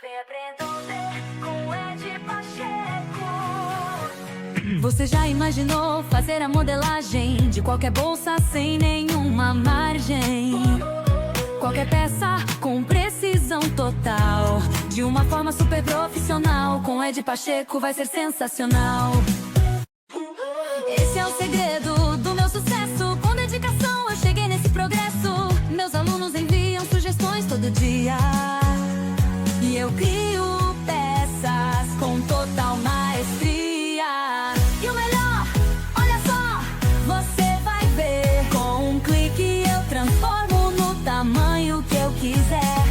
Vem aprender com o Ed Pacheco. Você já imaginou fazer a modelagem de qualquer bolsa sem nenhuma margem? Qualquer peça com precisão total, de uma forma super profissional. Com Ed Pacheco vai ser sensacional. Esse é o segredo do meu sucesso. Com dedicação eu cheguei nesse progresso. Meus alunos enviam sugestões todo dia e eu crio peças com total maestria. E o melhor, olha só, você vai ver. Com um clique eu transformo no tamanho que eu quiser.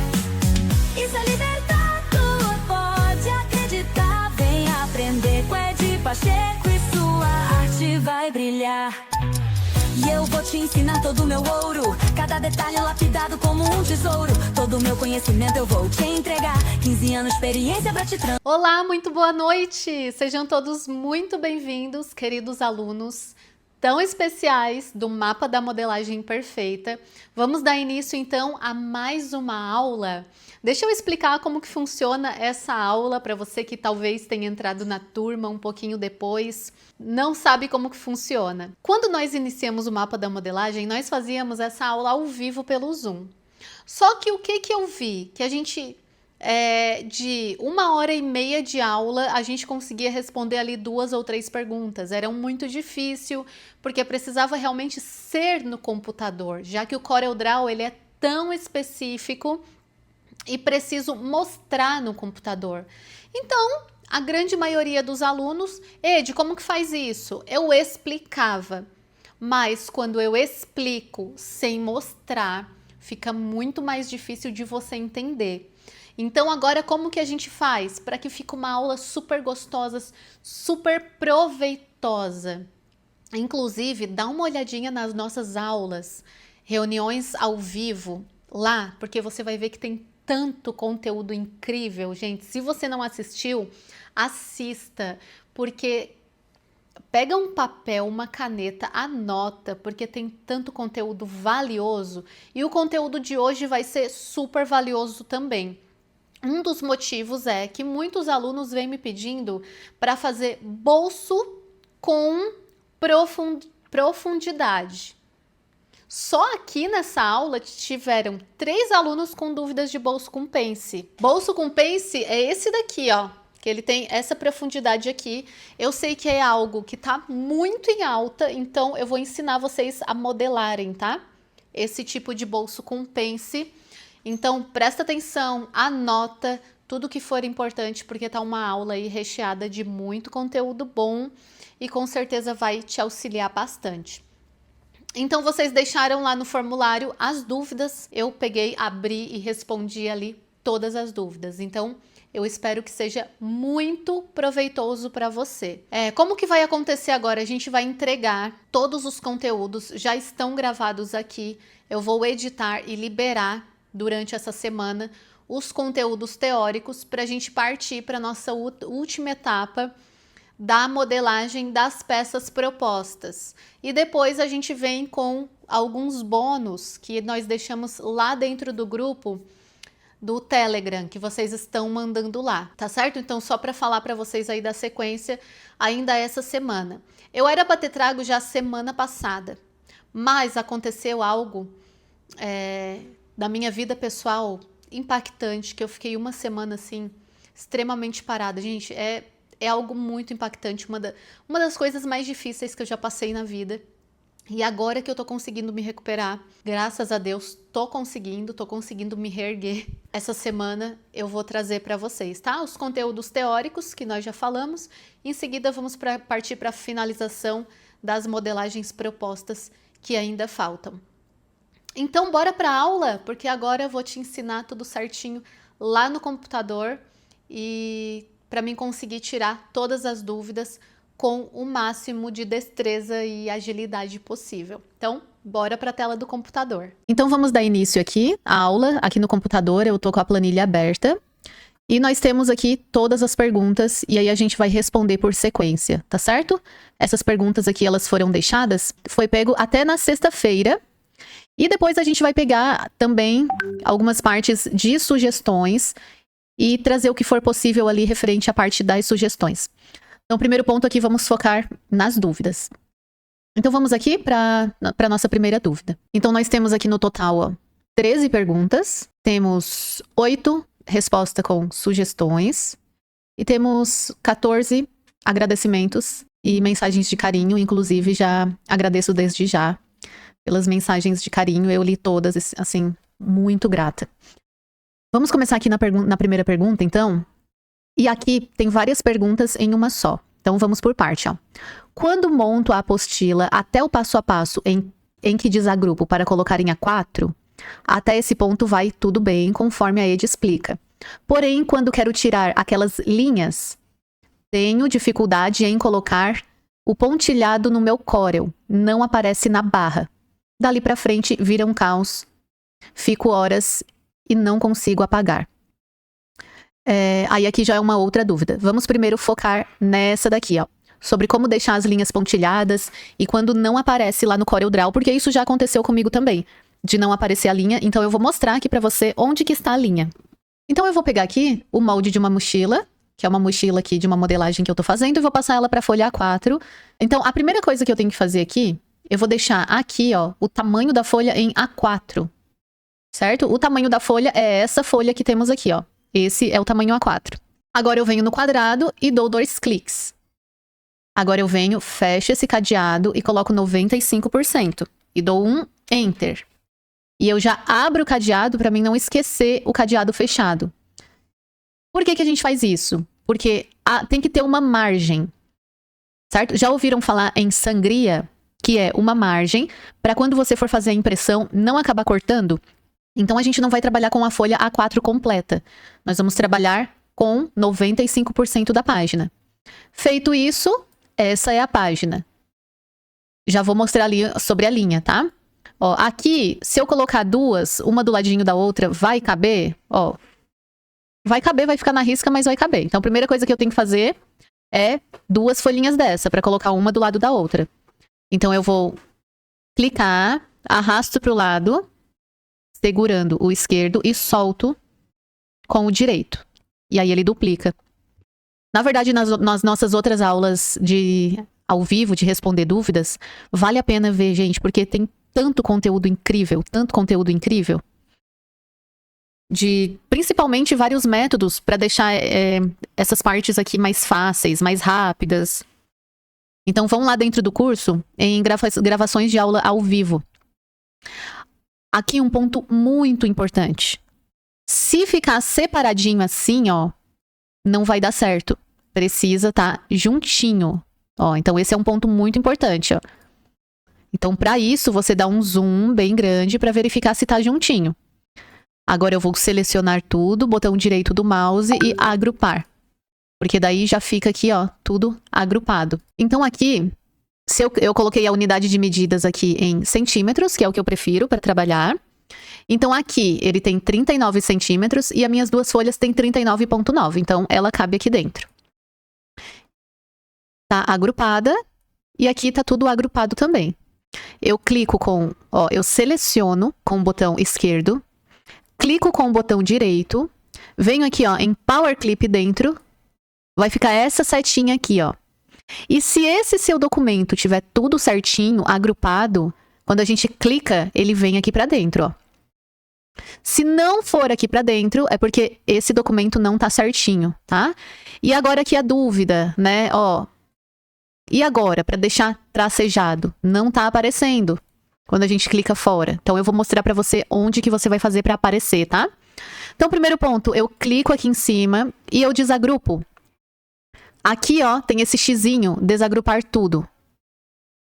Isso é libertado, pode acreditar. Vem aprender com Ed Pacheco e sua arte vai brilhar. E eu vou te ensinar todo o meu ouro, cada detalhe lapidado como um tesouro. Todo o meu conhecimento eu vou te entregar. 15 anos de experiência pra te transformar. Olá, muito boa noite! Sejam todos muito bem-vindos, queridos alunos tão especiais do Mapa da Modelagem Perfeita. Vamos dar início então a mais uma aula. Deixa eu explicar como que funciona essa aula para você que talvez tenha entrado na turma um pouquinho depois, não sabe como que funciona. Quando nós iniciamos o Mapa da Modelagem, nós fazíamos essa aula ao vivo pelo Zoom. Só que o que eu vi? Que a gente, de 1h30 de aula, a gente conseguia responder ali 2 ou 3 perguntas. Era muito difícil, porque precisava realmente ser no computador, já que o CorelDRAW ele é tão específico e preciso mostrar no computador. Então, a grande maioria dos alunos, Ed, como que faz isso? Eu explicava, mas quando eu explico sem mostrar, fica muito mais difícil de você entender. Então agora como que a gente faz para que fique uma aula super gostosa, super proveitosa? Inclusive, dá uma olhadinha nas nossas aulas, reuniões ao vivo lá, porque você vai ver que tem tanto conteúdo incrível, gente. Se você não assistiu, assista, porque pega um papel, uma caneta, anota, porque tem tanto conteúdo valioso e o conteúdo de hoje vai ser super valioso também. Um dos motivos é que muitos alunos vêm me pedindo para fazer bolso com profundidade. Só aqui nessa aula tiveram 3 alunos com dúvidas de bolso com pence. Bolso com pence é esse daqui, ó, que ele tem essa profundidade aqui. Eu sei que é algo que tá muito em alta, então eu vou ensinar vocês a modelarem, tá? Esse tipo de bolso com pence. Então presta atenção, anota tudo que for importante, porque tá uma aula aí recheada de muito conteúdo bom e com certeza vai te auxiliar bastante. Então vocês deixaram lá no formulário as dúvidas, eu peguei, abri e respondi ali todas as dúvidas. Então eu espero que seja muito proveitoso para você. Como que vai acontecer agora? A gente vai entregar todos os conteúdos, já estão gravados aqui. Eu vou editar e liberar durante essa semana os conteúdos teóricos para a gente partir para a nossa última etapa da modelagem das peças propostas. E depois a gente vem com alguns bônus que nós deixamos lá dentro do grupo do Telegram, que vocês estão mandando lá, tá certo? Então, só para falar para vocês aí da sequência, ainda essa semana. Eu era para ter trago já semana passada, mas aconteceu algo da minha vida pessoal impactante, que eu fiquei uma semana assim, extremamente parada. Gente, é algo muito impactante, uma das coisas mais difíceis que eu já passei na vida. E agora que eu tô conseguindo me recuperar, graças a Deus, tô conseguindo me reerguer. Essa semana eu vou trazer para vocês, tá? Os conteúdos teóricos que nós já falamos. Em seguida vamos partir para a finalização das modelagens propostas que ainda faltam. Então bora para a aula, porque agora eu vou te ensinar tudo certinho lá no computador e para mim conseguir tirar todas as dúvidas com o máximo de destreza e agilidade possível. Então, bora para a tela do computador. Então, vamos dar início aqui à aula. Aqui no computador, eu tô com a planilha aberta. E nós temos aqui todas as perguntas, e aí a gente vai responder por sequência, tá certo? Essas perguntas aqui, elas foram deixadas, foi pego até na sexta-feira. E depois a gente vai pegar também algumas partes de sugestões e trazer o que for possível ali referente à parte das sugestões. Então, primeiro ponto aqui, vamos focar nas dúvidas. Então, vamos aqui para a nossa primeira dúvida. Então, nós temos aqui no total, ó, 13 perguntas, temos 8 respostas com sugestões e temos 14 agradecimentos e mensagens de carinho. Inclusive, já agradeço desde já pelas mensagens de carinho, eu li todas, assim, muito grata. Vamos começar aqui na primeira pergunta, então. E aqui tem várias perguntas em uma só. Então, vamos por parte, ó. Quando monto a apostila até o passo a passo em que desagrupo para colocar em A4, até esse ponto vai tudo bem, conforme a Ed explica. Porém, quando quero tirar aquelas linhas, tenho dificuldade em colocar o pontilhado no meu Corel. Não aparece na barra. Dali pra frente, vira um caos. Fico horas e não consigo apagar. Aí aqui já é uma outra dúvida. Vamos primeiro focar nessa daqui, ó. Sobre como deixar as linhas pontilhadas e quando não aparece lá no CorelDRAW, porque isso já aconteceu comigo também, de não aparecer a linha. Então eu vou mostrar aqui pra você onde que está a linha. Então eu vou pegar aqui o molde de uma mochila, que é uma mochila aqui de uma modelagem que eu tô fazendo, e vou passar ela pra folha A4. Então a primeira coisa que eu tenho que fazer aqui, eu vou deixar aqui, ó, o tamanho da folha em A4. Certo? O tamanho da folha é essa folha que temos aqui, ó. Esse é o tamanho A4. Agora eu venho no quadrado e dou 2 cliques. Agora eu venho, fecho esse cadeado e coloco 95%. E dou um Enter. E eu já abro o cadeado para mim não esquecer o cadeado fechado. Por que que a gente faz isso? Porque tem que ter uma margem. Certo? Já ouviram falar em sangria? Que é uma margem para quando você for fazer a impressão não acabar cortando? Então, a gente não vai trabalhar com a folha A4 completa. Nós vamos trabalhar com 95% da página. Feito isso, essa é a página. Já vou mostrar ali sobre a linha, tá? Ó, aqui, se eu colocar duas, uma do ladinho da outra, vai caber? Ó, vai caber, vai ficar na risca, mas vai caber. Então, a primeira coisa que eu tenho que fazer é 2 folhinhas dessa, para colocar uma do lado da outra. Então, eu vou clicar, arrasto para o lado, segurando o esquerdo e solto com o direito. E aí ele duplica. Na verdade, nas nossas outras aulas ao vivo, de responder dúvidas, vale a pena ver, gente, porque tem tanto conteúdo incrível, de principalmente vários métodos para deixar essas partes aqui mais fáceis, mais rápidas. Então, vão lá dentro do curso em gravações de aula ao vivo. Aqui um ponto muito importante. Se ficar separadinho assim, ó, não vai dar certo. Precisa estar juntinho. Ó, então esse é um ponto muito importante, ó. Então, para isso, você dá um zoom bem grande para verificar se tá juntinho. Agora eu vou selecionar tudo, botão direito do mouse e agrupar. Porque daí já fica aqui, ó, tudo agrupado. Então aqui, se eu coloquei a unidade de medidas aqui em centímetros, que é o que eu prefiro para trabalhar. Então aqui ele tem 39 centímetros e as minhas duas folhas têm 39,9. Então ela cabe aqui dentro. Tá agrupada e aqui tá tudo agrupado também. Eu clico eu seleciono com o botão esquerdo, clico com o botão direito, venho aqui, ó, em Power Clip dentro, vai ficar essa setinha aqui, ó. E se esse seu documento tiver tudo certinho, agrupado, quando a gente clica, ele vem aqui para dentro, ó. Se não for aqui para dentro, é porque esse documento não tá certinho, tá? E agora aqui a dúvida, né? Ó, e agora, para deixar tracejado? Não tá aparecendo quando a gente clica fora. Então, eu vou mostrar para você onde que você vai fazer para aparecer, tá? Então, primeiro ponto, eu clico aqui em cima e eu desagrupo. Aqui, ó, tem esse xizinho, desagrupar tudo.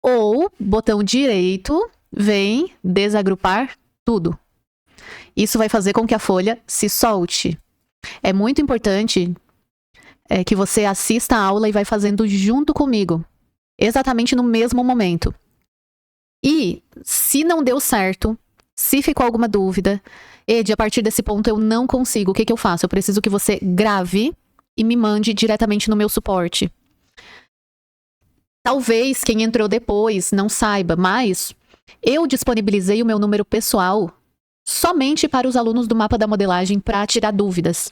Ou, botão direito, vem desagrupar tudo. Isso vai fazer com que a folha se solte. É muito importante que você assista a aula e vai fazendo junto comigo. Exatamente no mesmo momento. E, se não deu certo, se ficou alguma dúvida, Ed, a partir desse ponto eu não consigo, o que eu faço? Eu preciso que você grave e me mande diretamente no meu suporte. Talvez quem entrou depois não saiba, mas eu disponibilizei o meu número pessoal somente para os alunos do Mapa da Modelagem para tirar dúvidas.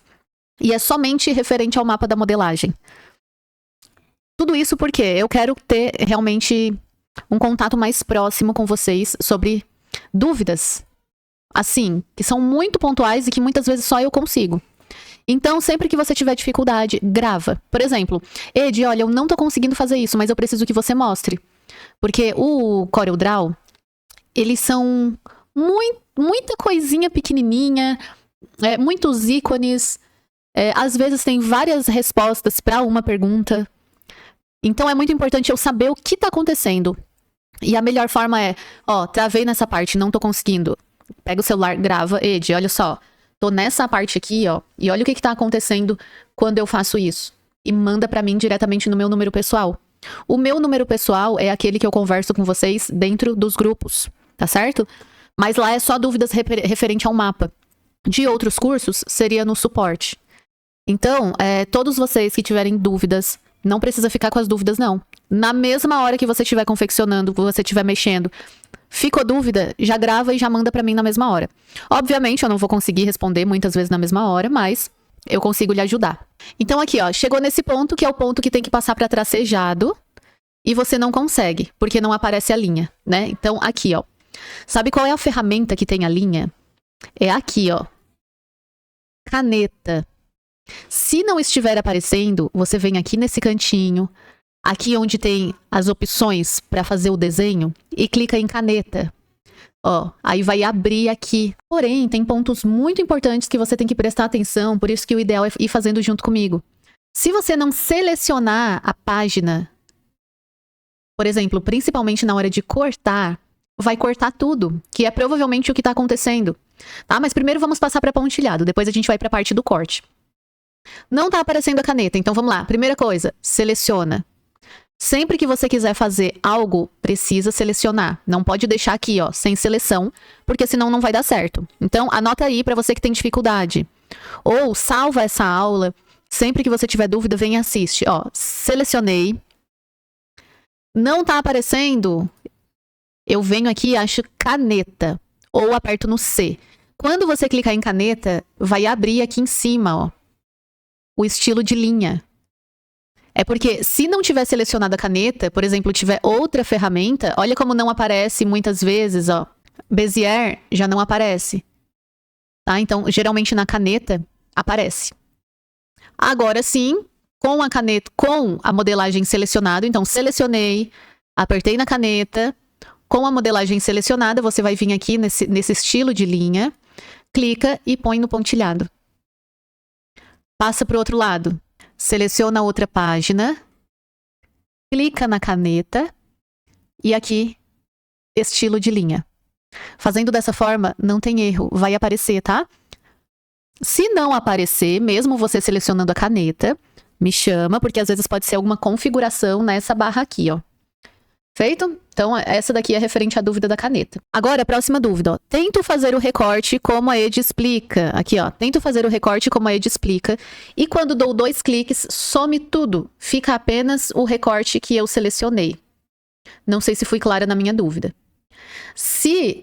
E é somente referente ao mapa da modelagem. Tudo isso porque eu quero ter realmente um contato mais próximo com vocês sobre dúvidas, assim, que são muito pontuais e que muitas vezes só eu consigo. Então, sempre que você tiver dificuldade, grava. Por exemplo, Ed, olha, eu não tô conseguindo fazer isso, mas eu preciso que você mostre. Porque o CorelDRAW, eles são muita coisinha pequenininha, muitos ícones, às vezes tem várias respostas para uma pergunta. Então, é muito importante eu saber o que tá acontecendo. E a melhor forma é, travei nessa parte, não tô conseguindo. Pega o celular, grava, Ed, olha só. Tô nessa parte aqui, e olha o que tá acontecendo quando eu faço isso. E manda pra mim diretamente no meu número pessoal. O meu número pessoal é aquele que eu converso com vocês dentro dos grupos, tá certo? Mas lá é só dúvidas referente ao mapa. De outros cursos, seria no suporte. Então, todos vocês que tiverem dúvidas, não precisa ficar com as dúvidas, não. Na mesma hora que você estiver confeccionando, que você estiver mexendo, ficou dúvida, já grava e já manda pra mim na mesma hora. Obviamente, eu não vou conseguir responder muitas vezes na mesma hora, mas eu consigo lhe ajudar. Então aqui, chegou nesse ponto, que é o ponto que tem que passar pra tracejado, e você não consegue, porque não aparece a linha, né? Então aqui, sabe qual é a ferramenta que tem a linha? É aqui, caneta. Se não estiver aparecendo, você vem aqui nesse cantinho, aqui onde tem as opções para fazer o desenho, e clica em caneta. Aí vai abrir aqui. Porém, tem pontos muito importantes que você tem que prestar atenção, por isso que o ideal é ir fazendo junto comigo. Se você não selecionar a página, por exemplo, principalmente na hora de cortar, vai cortar tudo, que é provavelmente o que está acontecendo. Tá? Mas primeiro vamos passar para pontilhado, depois a gente vai para a parte do corte. Não está aparecendo a caneta, então vamos lá. Primeira coisa, seleciona. Sempre que você quiser fazer algo, precisa selecionar. Não pode deixar aqui, sem seleção, porque senão não vai dar certo. Então, anota aí para você que tem dificuldade. Ou salva essa aula. Sempre que você tiver dúvida, vem e assiste. Selecionei. Não está aparecendo? Eu venho aqui e acho caneta. Ou aperto no C. Quando você clicar em caneta, vai abrir aqui em cima, o estilo de linha. É porque se não tiver selecionado a caneta, por exemplo, tiver outra ferramenta, olha como não aparece muitas vezes, Bezier já não aparece. Tá? Então, geralmente na caneta aparece. Agora sim, com a caneta, com a modelagem selecionada, então selecionei, apertei na caneta, com a modelagem selecionada, você vai vir aqui nesse estilo de linha, clica e põe no pontilhado. Passa para o outro lado. Seleciona outra página, clica na caneta e aqui, estilo de linha. Fazendo dessa forma, não tem erro, vai aparecer, tá? Se não aparecer, mesmo você selecionando a caneta, me chama, porque às vezes pode ser alguma configuração nessa barra aqui, Feito? Então, essa daqui é referente à dúvida da caneta. Agora, a próxima dúvida, Tento fazer o recorte como a Ed explica. Aqui, Tento fazer o recorte como a Ed explica. E quando dou 2 cliques, some tudo. Fica apenas o recorte que eu selecionei. Não sei se fui clara na minha dúvida. Se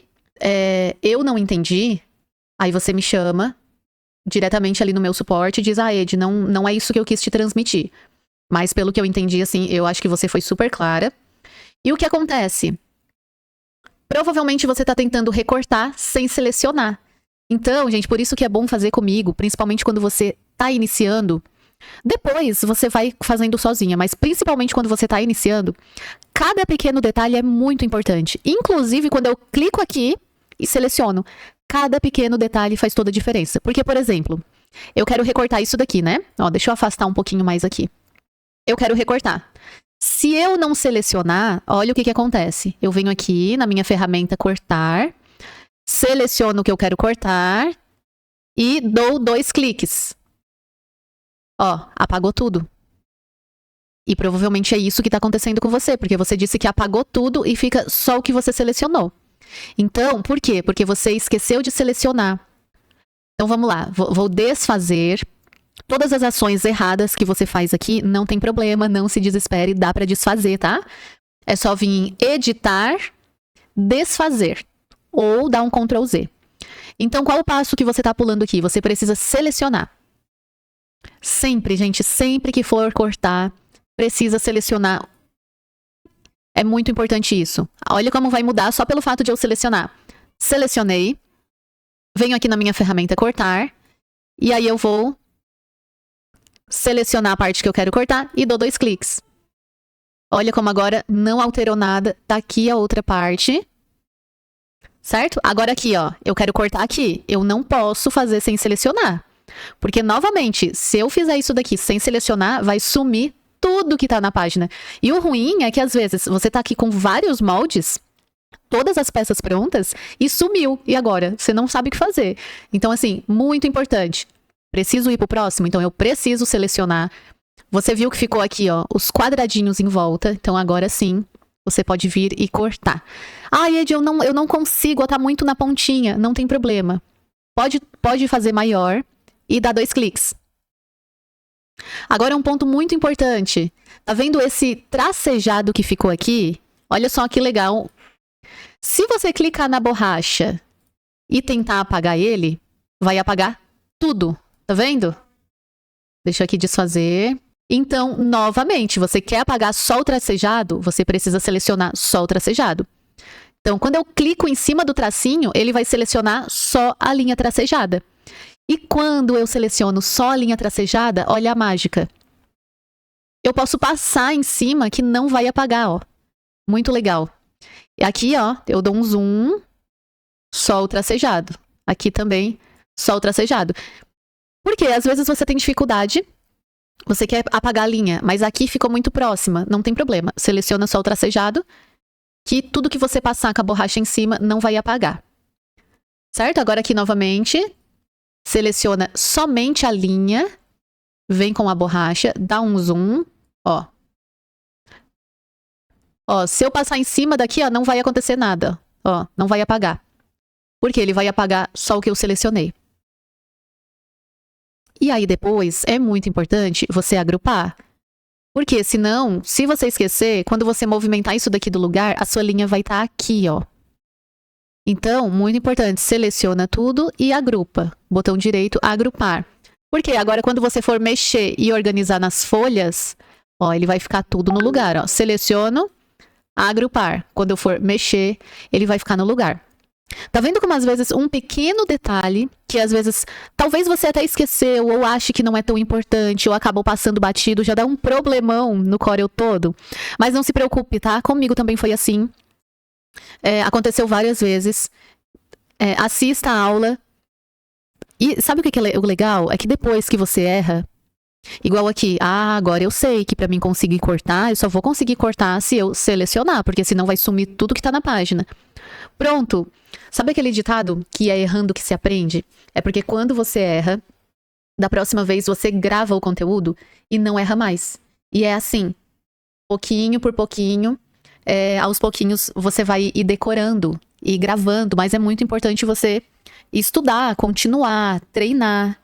eu não entendi, aí você me chama diretamente ali no meu suporte e diz, Ed, não é isso que eu quis te transmitir. Mas pelo que eu entendi, assim, eu acho que você foi super clara. E o que acontece? Provavelmente você está tentando recortar sem selecionar. Então, gente, por isso que é bom fazer comigo, principalmente quando você está iniciando. Depois você vai fazendo sozinha, mas principalmente quando você está iniciando, cada pequeno detalhe é muito importante. Inclusive, quando eu clico aqui e seleciono, cada pequeno detalhe faz toda a diferença. Porque, por exemplo, eu quero recortar isso daqui, né? Deixa eu afastar um pouquinho mais aqui. Eu quero recortar. Se eu não selecionar, olha o que acontece. Eu venho aqui na minha ferramenta cortar, seleciono o que eu quero cortar e dou 2 cliques. Apagou tudo. E provavelmente é isso que está acontecendo com você, porque você disse que apagou tudo e fica só o que você selecionou. Então, por quê? Porque você esqueceu de selecionar. Então, vamos lá. Vou desfazer. Todas as ações erradas que você faz aqui, não tem problema, não se desespere, dá para desfazer, tá? É só vir em editar, desfazer, ou dar um Ctrl Z. Então, qual o passo que você está pulando aqui? Você precisa selecionar. Sempre, gente, sempre que for cortar, precisa selecionar. É muito importante isso. Olha como vai mudar só pelo fato de eu selecionar. Selecionei. Venho aqui na minha ferramenta cortar. E aí eu vou selecionar a parte que eu quero cortar e dou 2 cliques. Olha como agora não alterou nada. Tá aqui a outra parte. Certo? Agora aqui, ó. Eu quero cortar aqui. Eu não posso fazer sem selecionar. Porque, novamente, se eu fizer isso daqui sem selecionar, vai sumir tudo que tá na página. E o ruim é que, às vezes, você tá aqui com vários moldes, todas as peças prontas, e sumiu. E agora? Você não sabe o que fazer. Então, assim, muito importante. Preciso ir pro próximo? Então, eu preciso selecionar. Você viu que ficou aqui, ó, os quadradinhos em volta. Então, agora sim, você pode vir e cortar. Ah, Ed, eu não consigo, tá muito na pontinha. Não tem problema. Pode fazer maior e dar 2 cliques. Agora um ponto muito importante. Tá vendo esse tracejado que ficou aqui? Olha só que legal. Se você clicar na borracha e tentar apagar ele, vai apagar tudo. Tá vendo? Deixa eu aqui desfazer. Então, novamente, você quer apagar só o tracejado? Você precisa selecionar só o tracejado. Então, quando eu clico em cima do tracinho, ele vai selecionar só a linha tracejada. E quando eu seleciono só a linha tracejada, olha a mágica. Eu posso passar em cima que não vai apagar, ó. Muito legal. E aqui, ó, eu dou um zoom, só o tracejado. Aqui também, só o tracejado. Porque às vezes você tem dificuldade, você quer apagar a linha, mas aqui ficou muito próxima, não tem problema. Seleciona só o tracejado, que tudo que você passar com a borracha em cima não vai apagar. Certo? Agora aqui novamente, seleciona somente a linha, vem com a borracha, dá um zoom, ó. Ó, se eu passar em cima daqui, ó, não vai acontecer nada. Ó, não vai apagar. Porque ele vai apagar só o que eu selecionei. E aí depois, é muito importante você agrupar. Porque senão, se você esquecer, quando você movimentar isso daqui do lugar, a sua linha vai estar aqui, ó. Então, muito importante, seleciona tudo e agrupa. Botão direito, agrupar. Porque agora quando você for mexer e organizar nas folhas, ó, ele vai ficar tudo no lugar, ó. Seleciono, agrupar. Quando eu for mexer, ele vai ficar no lugar. Tá vendo como às vezes um pequeno detalhe, que às vezes talvez você até esqueceu ou ache que não é tão importante ou acabou passando batido, já dá um problemão no Corel todo. Mas não se preocupe, tá? Comigo também foi assim. Aconteceu várias vezes. Assista a aula. E sabe o que é o legal? É que depois que você erra, igual aqui, agora eu sei que pra mim conseguir cortar, eu só vou conseguir cortar se eu selecionar, porque senão vai sumir tudo que tá na página. Pronto. Sabe aquele ditado que é errando que se aprende? É porque quando você erra, da próxima vez você grava o conteúdo e não erra mais. E é assim, pouquinho por pouquinho, aos pouquinhos você vai ir decorando e gravando, mas é muito importante você estudar, continuar, treinar.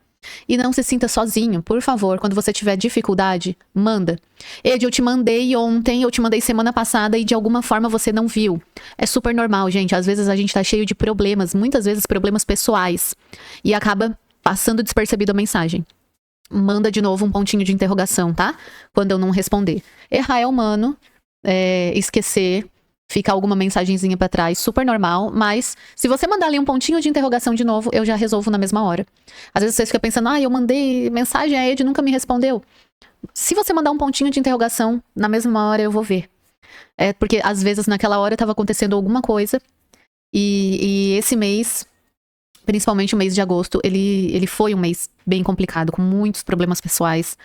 E não se sinta sozinho, por favor, quando você tiver dificuldade, manda. Ed, eu te mandei ontem, eu te mandei semana passada e de alguma forma você não viu. É super normal, gente. Às vezes a gente tá cheio de problemas, muitas vezes problemas pessoais, e acaba passando despercebido a mensagem. Manda de novo um pontinho de interrogação, tá? Quando eu não responder. Errar é humano, esquecer, fica alguma mensagenzinha pra trás, super normal, mas se você mandar ali um pontinho de interrogação de novo, eu já resolvo na mesma hora. Às vezes você fica pensando, eu mandei mensagem, a Ed nunca me respondeu. Se você mandar um pontinho de interrogação, na mesma hora eu vou ver. Porque às vezes naquela hora estava acontecendo alguma coisa, e esse mês, principalmente o mês de agosto, ele foi um mês bem complicado, com muitos problemas pessoais.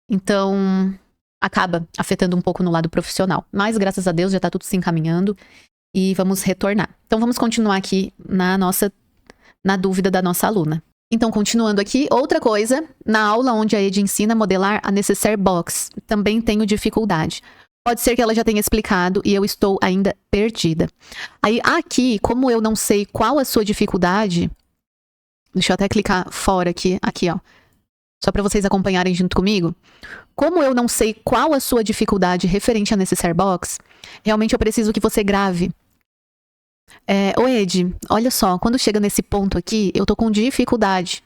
Então acaba afetando um pouco no lado profissional. Mas, graças a Deus, já tá tudo se encaminhando e vamos retornar. Então, vamos continuar aqui na dúvida da nossa aluna. Então, continuando aqui, outra coisa, na aula onde a Ed ensina a modelar a Necessaire Box, também tenho dificuldade. Pode ser que ela já tenha explicado e eu estou ainda perdida. Aí, aqui, como eu não sei qual a sua dificuldade, deixa eu até clicar fora aqui, ó. Só para vocês acompanharem junto comigo. Como eu não sei qual a sua dificuldade referente a Necessaire Box, realmente eu preciso que você grave Ô Ed, olha só, quando chega nesse ponto aqui, eu tô com dificuldade.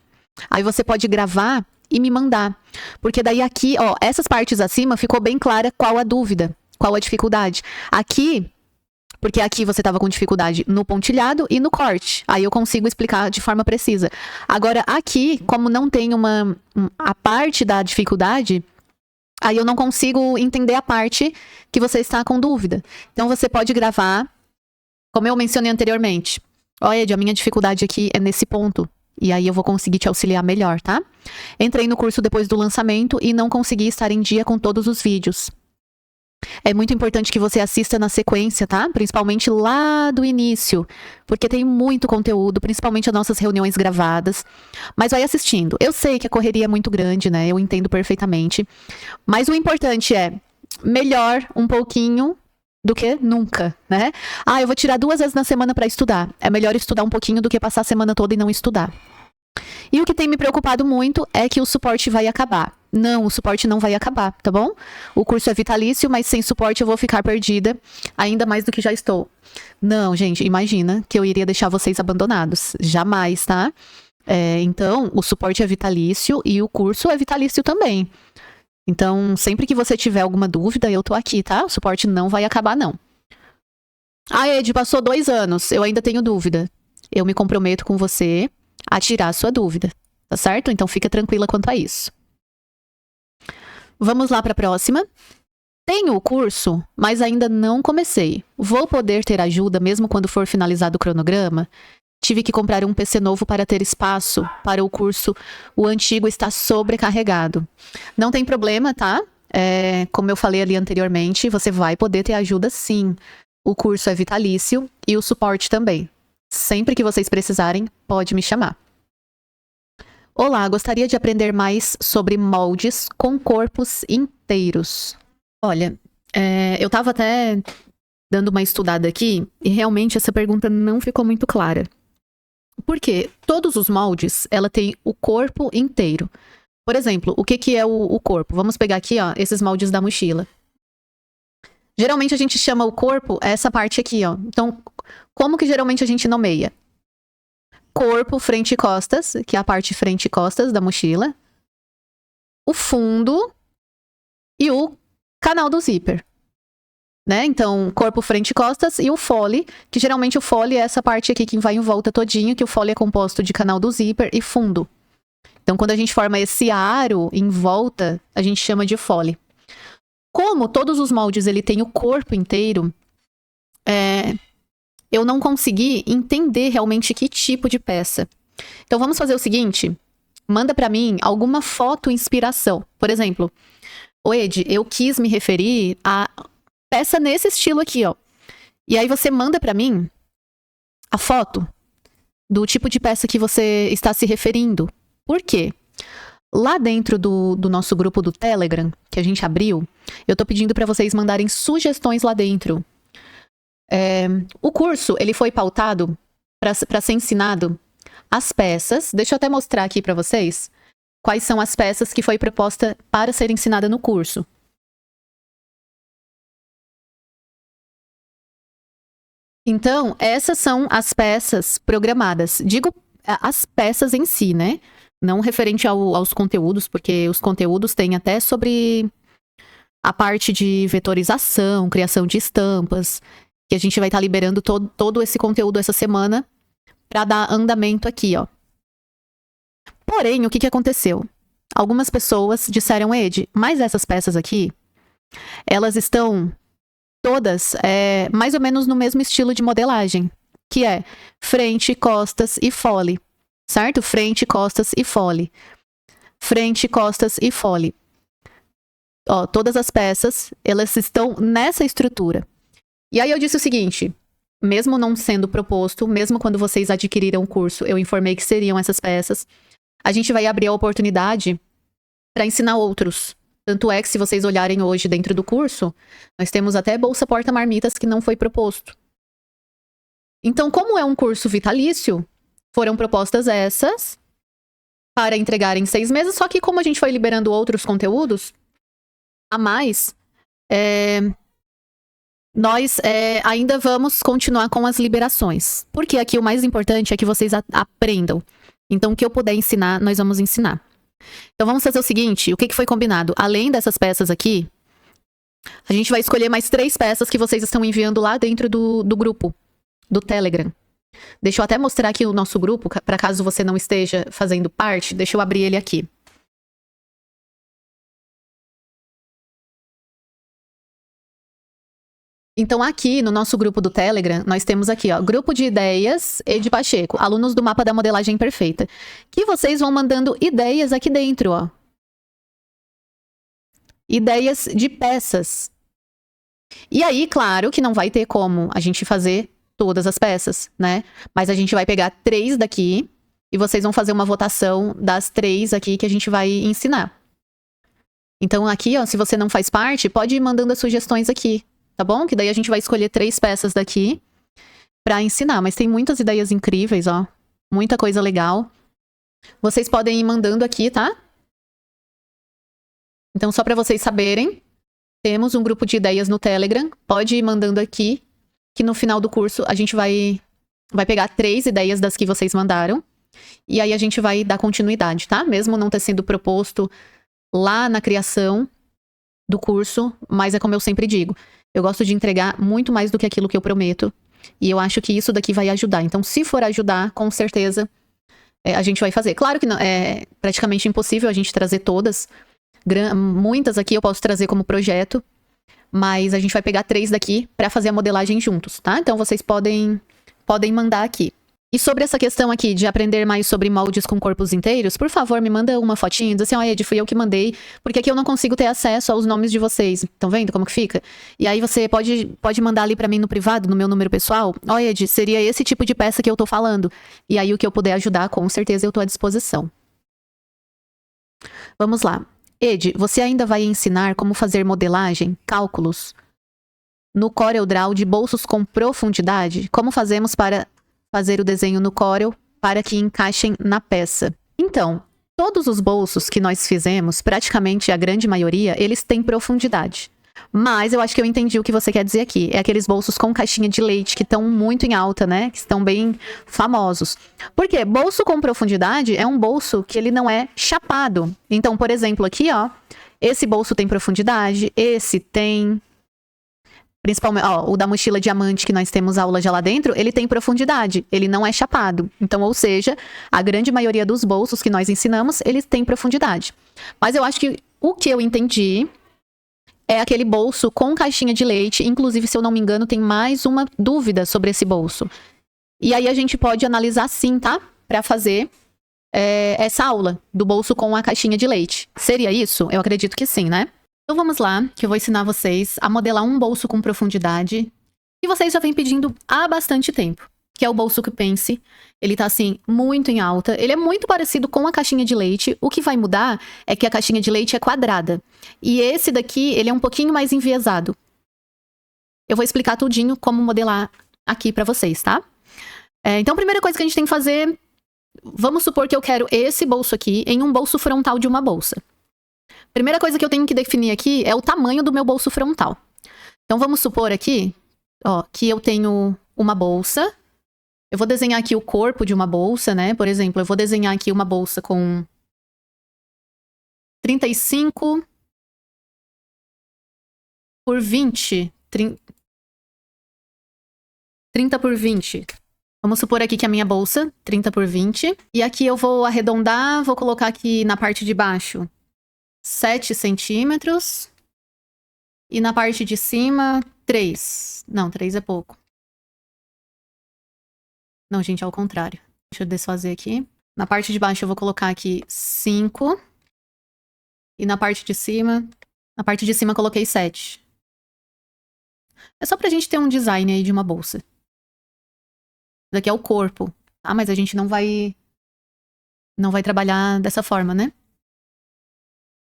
Aí você pode gravar e me mandar. Porque daí aqui, ó, essas partes acima ficou bem clara qual a dúvida, qual a dificuldade. Aqui, porque aqui você tava com dificuldade no pontilhado e no corte. Aí eu consigo explicar de forma precisa. Agora, aqui, como não tem a parte da dificuldade, aí eu não consigo entender a parte que você está com dúvida. Então você pode gravar, como eu mencionei anteriormente. Olha, Ed, a minha dificuldade aqui é nesse ponto. E aí eu vou conseguir te auxiliar melhor, tá? Entrei no curso depois do lançamento e não consegui estar em dia com todos os vídeos. É muito importante que você assista na sequência, tá? Principalmente lá do início, porque tem muito conteúdo, principalmente as nossas reuniões gravadas. Mas vai assistindo. Eu sei que a correria é muito grande, né? Eu entendo perfeitamente. Mas o importante é melhor um pouquinho do que nunca, né? Ah, eu vou tirar 2 vezes na semana para estudar. É melhor estudar um pouquinho do que passar a semana toda e não estudar. E o que tem me preocupado muito é que o suporte vai acabar. Não, o suporte não vai acabar, tá bom? O curso é vitalício, mas sem suporte eu vou ficar perdida, ainda mais do que já estou. Não, gente, imagina que eu iria deixar vocês abandonados. Jamais, tá? Então, o suporte é vitalício e o curso é vitalício também. Então, sempre que você tiver alguma dúvida, eu tô aqui, tá? O suporte não vai acabar, não. Ah, Ed, passou 2 anos, eu ainda tenho dúvida. Eu me comprometo com você a tirar a sua dúvida, tá certo? Então, fica tranquila quanto a isso. Vamos lá para a próxima. Tenho o curso, mas ainda não comecei. Vou poder ter ajuda mesmo quando for finalizado o cronograma? Tive que comprar um PC novo para ter espaço para o curso. O antigo está sobrecarregado. Não tem problema, tá? Como eu falei ali anteriormente, você vai poder ter ajuda sim. O curso é vitalício e o suporte também. Sempre que vocês precisarem, pode me chamar. Olá, gostaria de aprender mais sobre moldes com corpos inteiros. Olha, eu estava até dando uma estudada aqui e realmente essa pergunta não ficou muito clara. Porque todos os moldes, ela tem o corpo inteiro. Por exemplo, o que é o corpo? Vamos pegar aqui, ó, esses moldes da mochila. Geralmente a gente chama o corpo essa parte aqui, ó. Então, como que geralmente a gente nomeia? Corpo, frente e costas, que é a parte frente e costas da mochila. O fundo e o canal do zíper. Né? Então, corpo, frente e costas e o fole, que geralmente o fole é essa parte aqui que vai em volta todinho, que o fole é composto de canal do zíper e fundo. Então, quando a gente forma esse aro em volta, a gente chama de fole. Como todos os moldes ele tem o corpo inteiro, eu não consegui entender realmente que tipo de peça. Então, vamos fazer o seguinte, manda pra mim alguma foto inspiração. Por exemplo, Ed, eu quis me referir a peça nesse estilo aqui, ó. E aí você manda pra mim a foto do tipo de peça que você está se referindo. Por quê? Lá dentro do nosso grupo do Telegram, que a gente abriu, eu tô pedindo pra vocês mandarem sugestões lá dentro. O curso, ele foi pautado pra ser ensinado as peças. Deixa eu até mostrar aqui pra vocês quais são as peças que foi proposta para ser ensinada no curso. Então, essas são as peças programadas. Digo as peças em si, né? Não referente aos conteúdos, porque os conteúdos têm até sobre a parte de vetorização, criação de estampas, que a gente vai estar liberando todo esse conteúdo essa semana para dar andamento aqui, ó. Porém, o que aconteceu? Algumas pessoas disseram, Ed, mas essas peças aqui, elas estão todas mais ou menos no mesmo estilo de modelagem, que é frente, costas e fole, certo? Frente, costas e fole. Frente, costas e fole. Ó, todas as peças, elas estão nessa estrutura. E aí eu disse o seguinte, mesmo não sendo proposto, mesmo quando vocês adquiriram o curso, eu informei que seriam essas peças, a gente vai abrir a oportunidade para ensinar outros. Tanto é que se vocês olharem hoje dentro do curso, nós temos até bolsa porta-marmitas que não foi proposto. Então, como é um curso vitalício, foram propostas essas para entregar em 6 meses, só que como a gente foi liberando outros conteúdos a mais, nós ainda vamos continuar com as liberações. Porque aqui o mais importante é que vocês aprendam. Então, o que eu puder ensinar, nós vamos ensinar. Então, vamos fazer o seguinte, o que foi combinado? Além dessas peças aqui, a gente vai escolher mais 3 peças que vocês estão enviando lá dentro do grupo, do Telegram. Deixa eu até mostrar aqui o nosso grupo, para caso você não esteja fazendo parte. Deixa eu abrir ele aqui. Então, aqui no nosso grupo do Telegram, nós temos aqui, ó, Grupo de Ideias Ed Pacheco, alunos do Mapa da Modelagem Perfeita. Que vocês vão mandando ideias aqui dentro, ó. Ideias de peças. E aí, claro que não vai ter como a gente fazer todas as peças, né? Mas a gente vai pegar 3 daqui e vocês vão fazer uma votação das 3 aqui que a gente vai ensinar. Então, aqui, ó, se você não faz parte, pode ir mandando as sugestões aqui. Tá bom? Que daí a gente vai escolher 3 peças daqui pra ensinar. Mas tem muitas ideias incríveis, ó. Muita coisa legal. Vocês podem ir mandando aqui, tá? Então, só pra vocês saberem, temos um grupo de ideias no Telegram. Pode ir mandando aqui, que no final do curso a gente vai pegar 3 ideias das que vocês mandaram. E aí a gente vai dar continuidade, tá? Mesmo não ter sido proposto lá na criação do curso, mas é como eu sempre digo. Eu gosto de entregar muito mais do que aquilo que eu prometo. E eu acho que isso daqui vai ajudar. Então, se for ajudar, com certeza, a gente vai fazer. Claro que não, é praticamente impossível a gente trazer todas. Muitas aqui eu posso trazer como projeto. Mas a gente vai pegar 3 daqui para fazer a modelagem juntos, tá? Então, vocês podem mandar aqui. E sobre essa questão aqui de aprender mais sobre moldes com corpos inteiros, por favor, me manda uma fotinha, diz assim, ó, Ed, fui eu que mandei, porque aqui eu não consigo ter acesso aos nomes de vocês. Estão vendo como que fica? E aí você pode mandar ali pra mim no privado, no meu número pessoal, ó, Ed, seria esse tipo de peça que eu tô falando. E aí o que eu puder ajudar, com certeza eu tô à disposição. Vamos lá. Ed, você ainda vai ensinar como fazer modelagem, cálculos, no CorelDRAW de bolsos com profundidade? Como fazemos para fazer o desenho no Corel para que encaixem na peça? Então, todos os bolsos que nós fizemos, praticamente a grande maioria, eles têm profundidade. Mas eu acho que eu entendi o que você quer dizer aqui. É aqueles bolsos com caixinha de leite que estão muito em alta, né? Que estão bem famosos. Por quê? Bolso com profundidade é um bolso que ele não é chapado. Então, por exemplo, aqui, ó, esse bolso tem profundidade, esse tem... Principalmente, ó, o da mochila diamante que nós temos aula já lá dentro, ele tem profundidade, ele não é chapado. Então, ou seja, a grande maioria dos bolsos que nós ensinamos, eles têm profundidade. Mas eu acho que o que eu entendi é aquele bolso com caixinha de leite. Inclusive, se eu não me engano, tem mais uma dúvida sobre esse bolso. E aí a gente pode analisar sim, tá? Para fazer essa aula do bolso com a caixinha de leite. Seria isso? Eu acredito que sim, né? Então vamos lá, que eu vou ensinar vocês a modelar um bolso com profundidade que vocês já vêm pedindo há bastante tempo, que é o bolso que pense. Ele tá assim, muito em alta. Ele é muito parecido com a caixinha de leite. O que vai mudar é que a caixinha de leite é quadrada. E esse daqui, ele é um pouquinho mais enviesado. Eu vou explicar tudinho como modelar aqui pra vocês, tá? Então a primeira coisa que a gente tem que fazer... Vamos supor que eu quero esse bolso aqui em um bolso frontal de uma bolsa. Primeira coisa que eu tenho que definir aqui é o tamanho do meu bolso frontal. Então, vamos supor aqui, ó, que eu tenho uma bolsa. Eu vou desenhar aqui o corpo de uma bolsa, né? Por exemplo, eu vou desenhar aqui uma bolsa com 35 por 20. 30 por 20. Vamos supor aqui que a minha bolsa, 30 por 20. E aqui eu vou arredondar, vou colocar aqui na parte de baixo 7 centímetros. E na parte de cima, 3. Não, 3 é pouco. Não, gente, é ao contrário. Deixa eu desfazer aqui. Na parte de baixo eu vou colocar aqui 5. E na parte de cima... Na parte de cima eu coloquei 7. É só pra gente ter um design aí de uma bolsa. Isso daqui é o corpo. Ah, mas a gente não vai trabalhar dessa forma, né?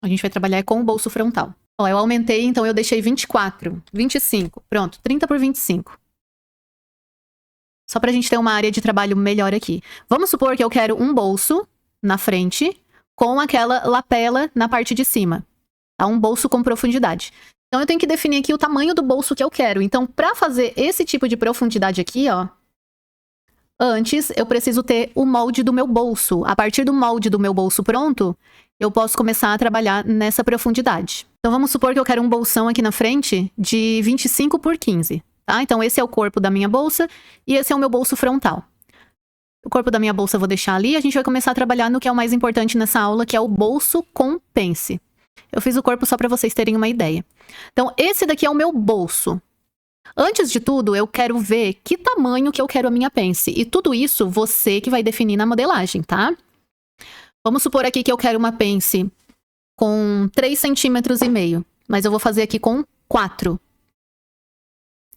A gente vai trabalhar com o bolso frontal. Ó, eu aumentei, então eu deixei 24, 25. Pronto, 30 por 25. Só pra gente ter uma área de trabalho melhor aqui. Vamos supor que eu quero um bolso na frente com aquela lapela na parte de cima. Tá? Um bolso com profundidade. Então, eu tenho que definir aqui o tamanho do bolso que eu quero. Então, para fazer esse tipo de profundidade aqui, ó, antes eu preciso ter o molde do meu bolso. A partir do molde do meu bolso pronto, eu posso começar a trabalhar nessa profundidade. Então, vamos supor que eu quero um bolsão aqui na frente de 25 por 15, tá? Então, esse é o corpo da minha bolsa e esse é o meu bolso frontal. O corpo da minha bolsa eu vou deixar ali e a gente vai começar a trabalhar no que é o mais importante nessa aula, que é o bolso com pence. Eu fiz o corpo só para vocês terem uma ideia. Então, esse daqui é o meu bolso. Antes de tudo, eu quero ver que tamanho que eu quero a minha pence. E tudo isso, você que vai definir na modelagem, tá? Vamos supor aqui que eu quero uma pence com 3,5 centímetros, mas eu vou fazer aqui com 4.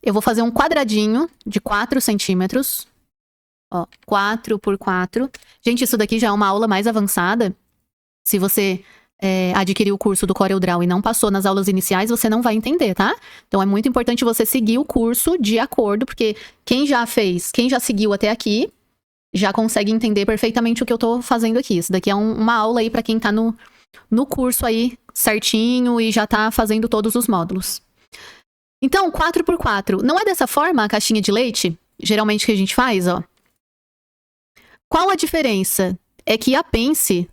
Eu vou fazer um quadradinho de 4 centímetros. Ó, 4 por 4. Gente, isso daqui já é uma aula mais avançada. Se você adquiriu o curso do CorelDRAW e não passou nas aulas iniciais, você não vai entender, tá? Então, é muito importante você seguir o curso de acordo, porque quem já seguiu até aqui, já consegue entender perfeitamente o que eu tô fazendo aqui. Isso daqui é uma aula aí pra quem tá no curso aí certinho e já tá fazendo todos os módulos. Então, 4 por 4. Não é dessa forma a caixinha de leite? Geralmente que a gente faz, ó. Qual a diferença? É que a pence,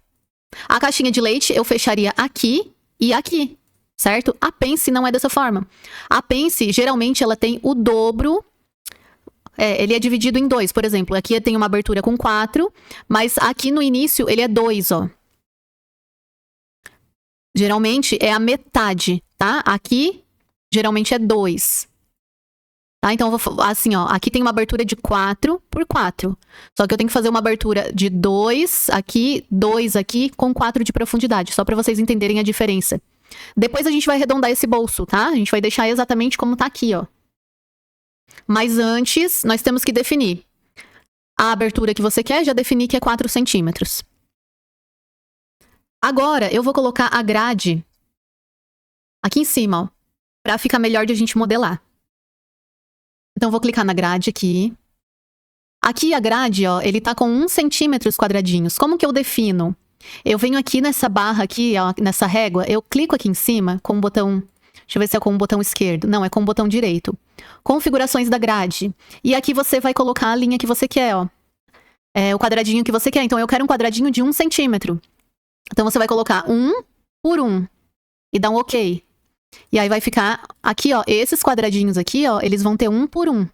a caixinha de leite eu fecharia aqui e aqui, certo? A pence não é dessa forma. A pence, geralmente, ela tem o dobro. Ele é dividido em 2, por exemplo. Aqui tem uma abertura com 4, mas aqui no início ele é 2, ó. Geralmente é a metade, tá? Aqui, geralmente é 2. Tá? Então, eu vou, assim, ó, aqui tem uma abertura de 4 por 4. Só que eu tenho que fazer uma abertura de 2 aqui, 2 aqui, com 4 de profundidade. Só para vocês entenderem a diferença. Depois a gente vai arredondar esse bolso, tá? A gente vai deixar exatamente como tá aqui, ó. Mas antes, nós temos que definir a abertura que você quer. Já defini que é 4 centímetros. Agora, eu vou colocar a grade aqui em cima, ó. Pra ficar melhor de a gente modelar. Então, eu vou clicar na grade aqui. Aqui a grade, ó, ele tá com 1 centímetros quadradinhos. Como que eu defino? Eu venho aqui nessa barra aqui, ó, nessa régua, eu clico aqui em cima com o botão... Deixa eu ver se é com o botão esquerdo. Não, é com o botão direito. Configurações da grade. E aqui você vai colocar a linha que você quer, ó. O quadradinho que você quer. Então, eu quero um quadradinho de 1 centímetro. Então, você vai colocar 1 por 1. E dá um OK. E aí vai ficar aqui, ó, esses quadradinhos aqui, ó, eles vão ter 1 por 1.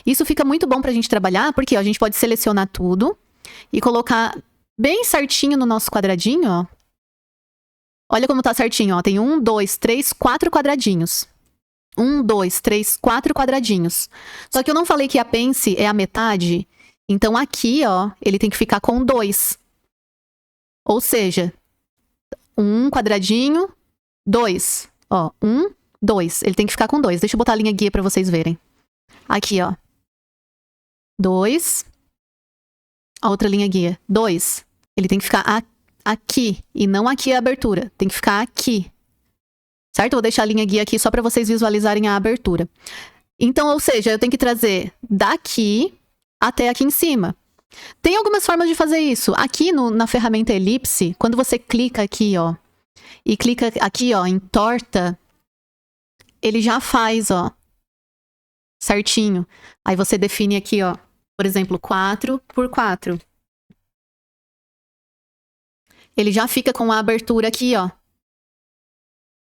Isso fica muito bom pra gente trabalhar, porque ó, a gente pode selecionar tudo e colocar bem certinho no nosso quadradinho, ó. Olha como tá certinho, ó, tem 1, 2, 3, 4 quadradinhos. 1, 2, 3, 4 quadradinhos. Só que eu não falei que a pence é a metade, então aqui, ó, ele tem que ficar com 2. Ou seja, 1 quadradinho, 2. Ó, 1, 2. Ele tem que ficar com 2. Deixa eu botar a linha guia pra vocês verem. Aqui, ó. 2. A outra linha guia. 2. Ele tem que ficar aqui. E não aqui a abertura. Tem que ficar aqui. Certo? Eu vou deixar a linha guia aqui só pra vocês visualizarem a abertura. Então, ou seja, eu tenho que trazer daqui até aqui em cima. Tem algumas formas de fazer isso. Aqui na ferramenta elipse, quando você clica aqui, ó, e clica aqui, ó, em torta, ele já faz, ó, certinho. Aí você define aqui, ó, por exemplo, 4 por 4. Ele já fica com a abertura aqui, ó.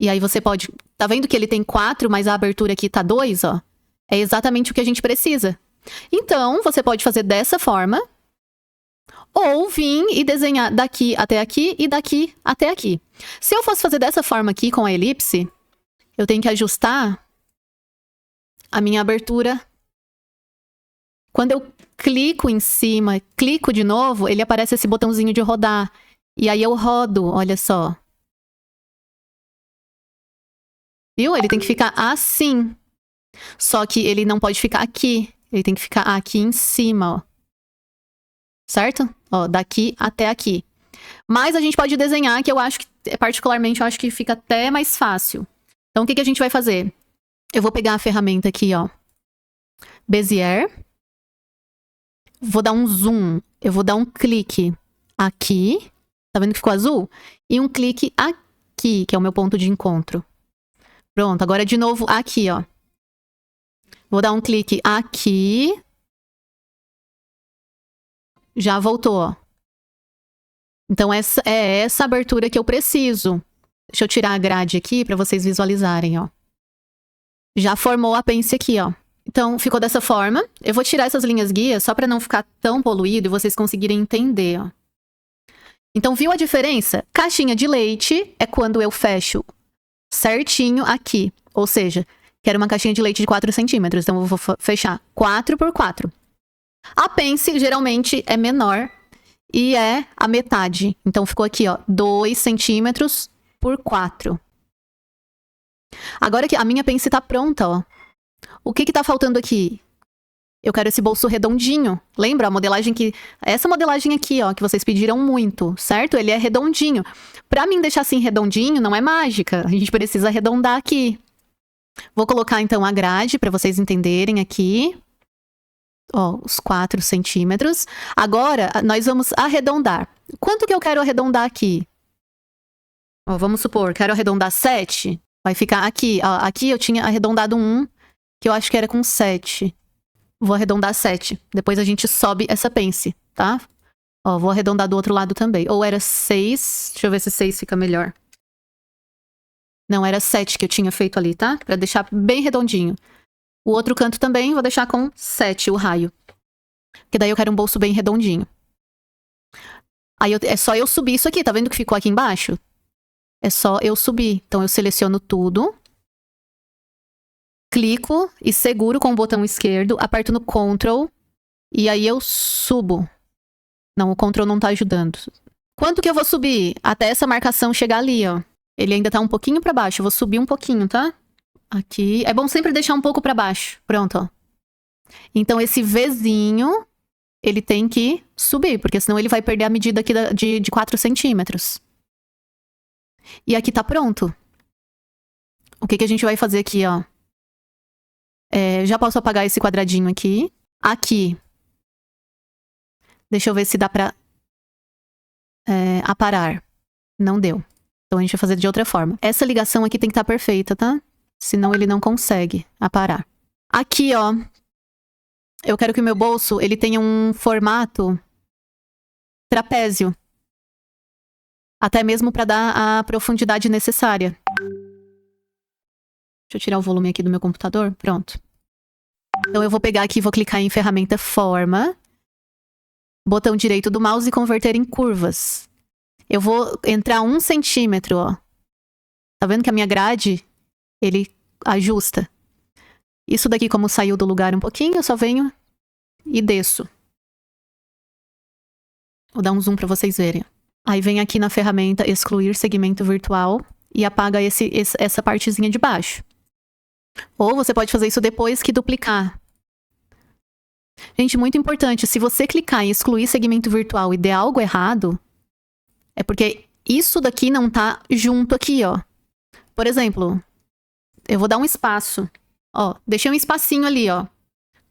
E aí você pode... Tá vendo que ele tem 4, mas a abertura aqui tá 2, ó? É exatamente o que a gente precisa. Então, você pode fazer dessa forma, ou vir e desenhar daqui até aqui e daqui até aqui. Se eu fosse fazer dessa forma aqui com a elipse, eu tenho que ajustar a minha abertura. Quando eu clico em cima, clico de novo, ele aparece esse botãozinho de rodar. E aí eu rodo, olha só. Viu? Ele tem que ficar assim. Só que ele não pode ficar aqui. Ele tem que ficar aqui em cima, ó. Certo? Ó, daqui até aqui. Mas a gente pode desenhar, que eu acho que, particularmente, eu acho que fica até mais fácil. Então, o que que a gente vai fazer? Eu vou pegar a ferramenta aqui, ó. Bezier. Vou dar um zoom. Eu vou dar um clique aqui. Tá vendo que ficou azul? E um clique aqui, que é o meu ponto de encontro. Pronto, agora de novo aqui, ó. Vou dar um clique aqui. Já voltou, ó. Então, essa é essa abertura que eu preciso. Deixa eu tirar a grade aqui para vocês visualizarem, ó. Já formou a pence aqui, ó. Então, ficou dessa forma. Eu vou tirar essas linhas guias só para não ficar tão poluído e vocês conseguirem entender, ó. Então, viu a diferença? Caixinha de leite é quando eu fecho certinho aqui. Ou seja, quero uma caixinha de leite de 4 centímetros. Então, eu vou fechar 4 por 4. A pence, geralmente, é menor e é a metade. Então, ficou aqui, ó, 2 centímetros por 4. Agora que a minha pence tá pronta, ó. O que tá faltando aqui? Eu quero esse bolso redondinho. Lembra a modelagem que... Essa modelagem aqui, ó, que vocês pediram muito, certo? Ele é redondinho. Pra mim deixar assim redondinho, não é mágica. A gente precisa arredondar aqui. Vou colocar, então, a grade pra vocês entenderem aqui. Ó, os 4 centímetros. Agora, nós vamos arredondar. Quanto que eu quero arredondar aqui? Ó, vamos supor, quero arredondar 7. Vai ficar aqui, ó. Aqui eu tinha arredondado 1, que eu acho que era com 7. Vou arredondar 7. Depois a gente sobe essa pence, tá? Ó, vou arredondar do outro lado também. Ou era 6. Deixa eu ver se 6 fica melhor. Não, era 7 que eu tinha feito ali, tá? Pra deixar bem redondinho. O outro canto também vou deixar com 7, o raio. Porque daí eu quero um bolso bem redondinho. Aí é só eu subir isso aqui, tá vendo que ficou aqui embaixo? É só eu subir. Então eu seleciono tudo. Clico e seguro com o botão esquerdo, aperto no Ctrl e aí eu subo. Não, o Ctrl não tá ajudando. Quanto que eu vou subir? Até essa marcação chegar ali, ó. Ele ainda tá um pouquinho pra baixo, eu vou subir um pouquinho, tá? Aqui. É bom sempre deixar um pouco pra baixo. Pronto, ó. Então esse Vzinho, ele tem que subir, porque senão ele vai perder a medida aqui de 4 centímetros. E aqui tá pronto. O que que a gente vai fazer aqui, ó? Já posso apagar esse quadradinho aqui. Aqui. Deixa eu ver se dá pra aparar. Não deu. Então a gente vai fazer de outra forma. Essa ligação aqui tem que estar perfeita, tá? Senão ele não consegue aparar. Aqui, ó. Eu quero que o meu bolso ele tenha um formato trapézio. Até mesmo para dar a profundidade necessária. Deixa eu tirar o volume aqui do meu computador. Pronto. Então eu vou pegar aqui e vou clicar em ferramenta forma. Botão direito do mouse e converter em curvas. Eu vou entrar 1 centímetro, ó. Tá vendo que a minha grade, ele ajusta. Isso daqui, como saiu do lugar um pouquinho, eu só venho e desço. Vou dar um zoom para vocês verem. Aí vem aqui na ferramenta excluir segmento virtual e apaga essa partezinha de baixo. Ou você pode fazer isso depois que duplicar. Gente, muito importante, se você clicar em excluir segmento virtual e der algo errado, é porque isso daqui não tá junto aqui, ó. Por exemplo, eu vou dar um espaço. Ó, deixei um espacinho ali, ó.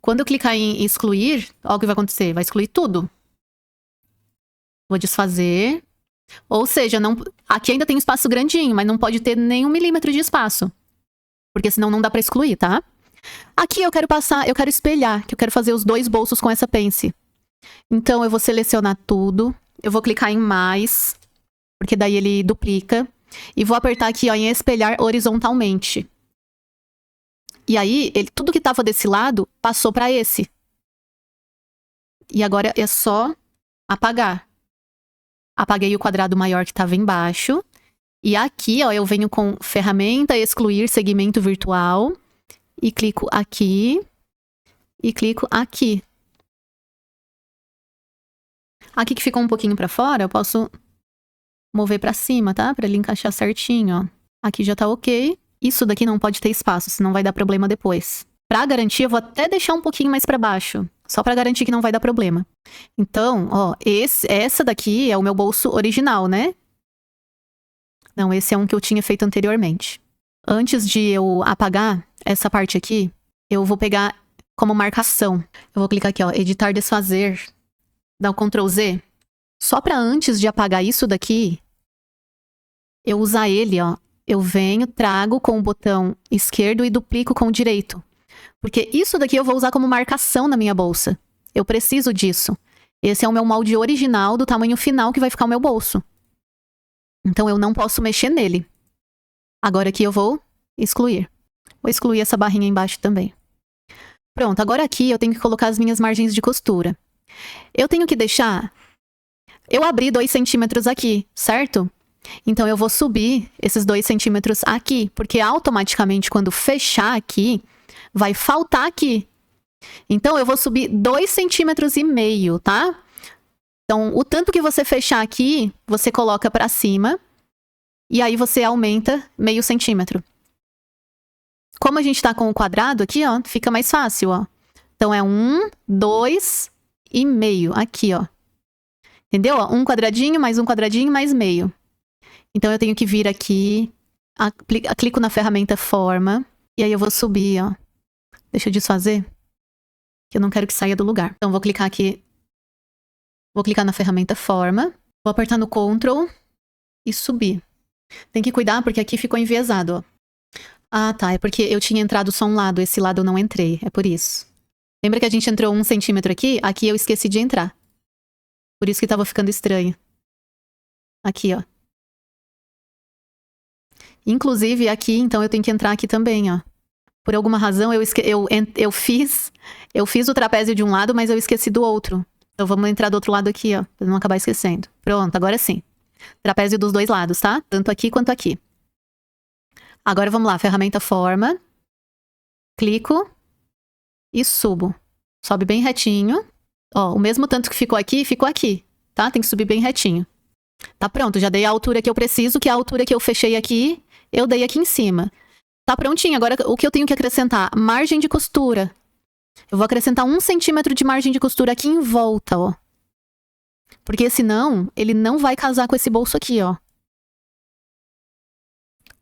Quando eu clicar em excluir, ó o que vai acontecer. Vai excluir tudo. Vou desfazer. Ou seja, não, aqui ainda tem um espaço grandinho, mas não pode ter nem 1 milímetro de espaço. Porque senão não dá pra excluir, tá? Aqui eu quero espelhar, que eu quero fazer os 2 bolsos com essa pence. Então eu vou selecionar tudo. Eu vou clicar em mais, porque daí ele duplica. E vou apertar aqui, ó, em espelhar horizontalmente. E aí, tudo que tava desse lado, passou pra esse. E agora é só apagar. Apaguei o quadrado maior que tava embaixo. E aqui, ó, eu venho com ferramenta, excluir segmento virtual. E clico aqui. E clico aqui. Aqui que ficou um pouquinho pra fora, eu posso mover pra cima, tá? Pra ele encaixar certinho, ó. Aqui já tá ok. Isso daqui não pode ter espaço, senão vai dar problema depois. Pra garantir, eu vou até deixar um pouquinho mais pra baixo. Só pra garantir que não vai dar problema. Então, ó, essa daqui é o meu bolso original, né? Não, esse é um que eu tinha feito anteriormente. Antes de eu apagar essa parte aqui, eu vou pegar como marcação. Eu vou clicar aqui, ó, editar, desfazer. Dar o Ctrl Z. Só pra antes de apagar isso daqui, eu usar ele, ó. eu venho, trago com o botão esquerdo e duplico com o direito. Porque isso daqui eu vou usar como marcação na minha bolsa. Eu preciso disso. Esse é o meu molde original do tamanho final que vai ficar o meu bolso. Então eu não posso mexer nele. Agora aqui eu vou excluir. Vou excluir essa barrinha embaixo também. Pronto, agora aqui eu tenho que colocar as minhas margens de costura. Eu tenho que deixar... Eu abri 2 centímetros aqui, certo? Então eu vou subir esses 2 centímetros aqui, porque automaticamente quando fechar aqui, vai faltar aqui. Então eu vou subir 2,5 centímetros, tá? Então o tanto que você fechar aqui, você coloca pra cima, e aí você aumenta meio centímetro. Como a gente tá com o quadrado aqui, ó, fica mais fácil, ó. Então é 1, 2,5 aqui, ó. Entendeu? Ó, um quadradinho, mais meio. Então eu tenho que vir aqui, clico na ferramenta forma, e aí eu vou subir, ó. Deixa eu desfazer, que eu não quero que saia do lugar. Então vou clicar aqui, vou clicar na ferramenta forma, vou apertar no Ctrl e subir. Tem que cuidar porque aqui ficou enviesado, ó. Ah, tá, é porque eu tinha entrado só um lado, esse lado eu não entrei, é por isso. Lembra que a gente entrou 1 centímetro aqui? Aqui eu esqueci de entrar. Por isso que tava ficando estranho. Aqui, ó. Inclusive, aqui, então, eu tenho que entrar aqui também, ó. Por alguma razão, eu fiz o trapézio de um lado, mas eu esqueci do outro. Então, vamos entrar do outro lado aqui, ó. Pra não acabar esquecendo. Pronto, agora sim. Trapézio dos 2 lados, tá? Tanto aqui quanto aqui. Agora, vamos lá. Ferramenta forma. Clico. E subo. Sobe bem retinho. Ó, o mesmo tanto que ficou aqui, tá? Tem que subir bem retinho. Tá pronto, já dei a altura que eu preciso, que é a altura que eu fechei aqui, eu dei aqui em cima. Tá prontinho, agora o que eu tenho que acrescentar? Margem de costura. Eu vou acrescentar 1 centímetro de margem de costura aqui em volta, ó. Porque senão, ele não vai casar com esse bolso aqui, ó.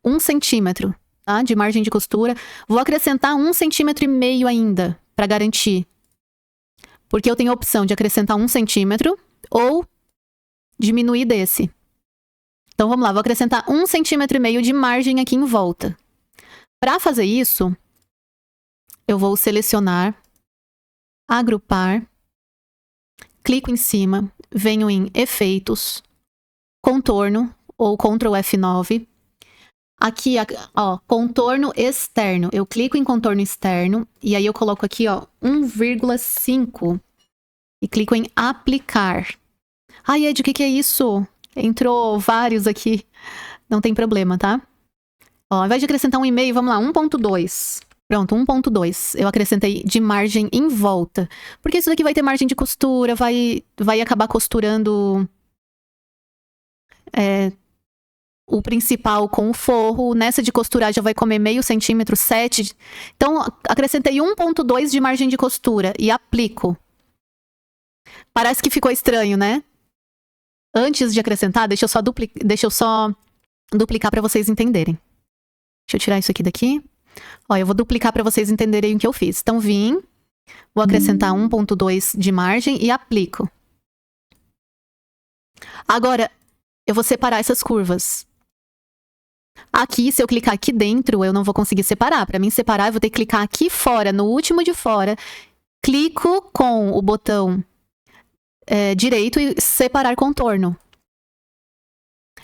1 centímetro, tá? De margem de costura. Vou acrescentar 1,5 centímetro ainda, pra garantir. Porque eu tenho a opção de acrescentar 1 centímetro ou diminuir desse. Então, vamos lá. Vou acrescentar 1,5 centímetro de margem aqui em volta. Para fazer isso, eu vou selecionar, agrupar, clico em cima, venho em Efeitos, Contorno, ou Ctrl F9. Aqui, ó, Contorno Externo. Eu clico em Contorno Externo e aí eu coloco aqui, ó, 1,5 e clico em Aplicar. Ai, Ed, o que é isso? Entrou vários aqui. Não tem problema, tá? Ó, ao invés de acrescentar 1,5, vamos lá, 1,2. Pronto, 1,2. Eu acrescentei de margem em volta. Porque isso daqui vai ter margem de costura, vai acabar costurando o principal com o forro. Nessa de costurar já vai comer meio centímetro, 7. Então, acrescentei 1,2 de margem de costura e aplico. Parece que ficou estranho, né? Antes de acrescentar, deixa eu só duplicar para vocês entenderem. Deixa eu tirar isso aqui daqui. Ó, eu vou duplicar para vocês entenderem o que eu fiz. Então, vou acrescentar 1,2 de margem e aplico. Agora, eu vou separar essas curvas. Aqui, se eu clicar aqui dentro, eu não vou conseguir separar. Para mim separar, eu vou ter que clicar aqui fora, no último de fora. Clico com o botão direito e separar contorno.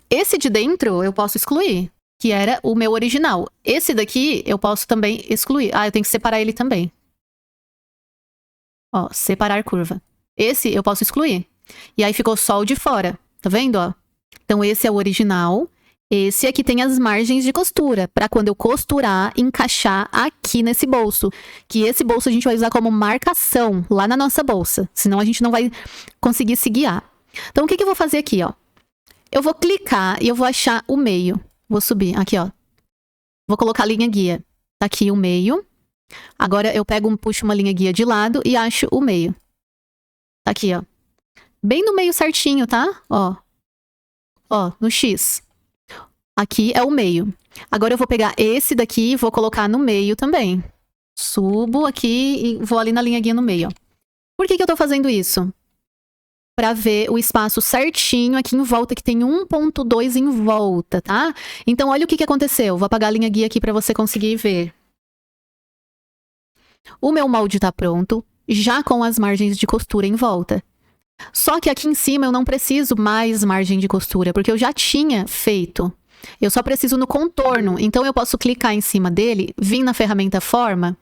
Esse de dentro eu posso excluir, que era o meu original. Esse daqui eu posso também excluir. Ah, eu tenho que separar ele também. Ó, separar curva. Esse eu posso excluir. E aí ficou só o de fora. Tá vendo, ó? Então esse é o original. Esse aqui tem as margens de costura, para quando eu costurar, encaixar aqui nesse bolso. Que esse bolso a gente vai usar como marcação lá na nossa bolsa. Senão a gente não vai conseguir se guiar. Então o que eu vou fazer aqui, ó? Eu vou clicar e eu vou achar o meio. Vou subir, aqui, ó. Vou colocar a linha guia. Tá aqui o meio. Agora eu puxo uma linha guia de lado e acho o meio. Tá aqui, ó. Bem no meio certinho, tá? Ó. Ó, no X. Aqui é o meio. Agora eu vou pegar esse daqui e vou colocar no meio também. Subo aqui e vou ali na linha guia no meio, ó. Por que eu tô fazendo isso? para ver o espaço certinho aqui em volta, que tem 1.2 em volta, tá? Então, olha o que aconteceu. Vou apagar a linha guia aqui para você conseguir ver. O meu molde tá pronto, já com as margens de costura em volta. Só que aqui em cima eu não preciso mais margem de costura, porque eu já tinha feito. Eu só preciso no contorno. Então, eu posso clicar em cima dele, vir na ferramenta Forma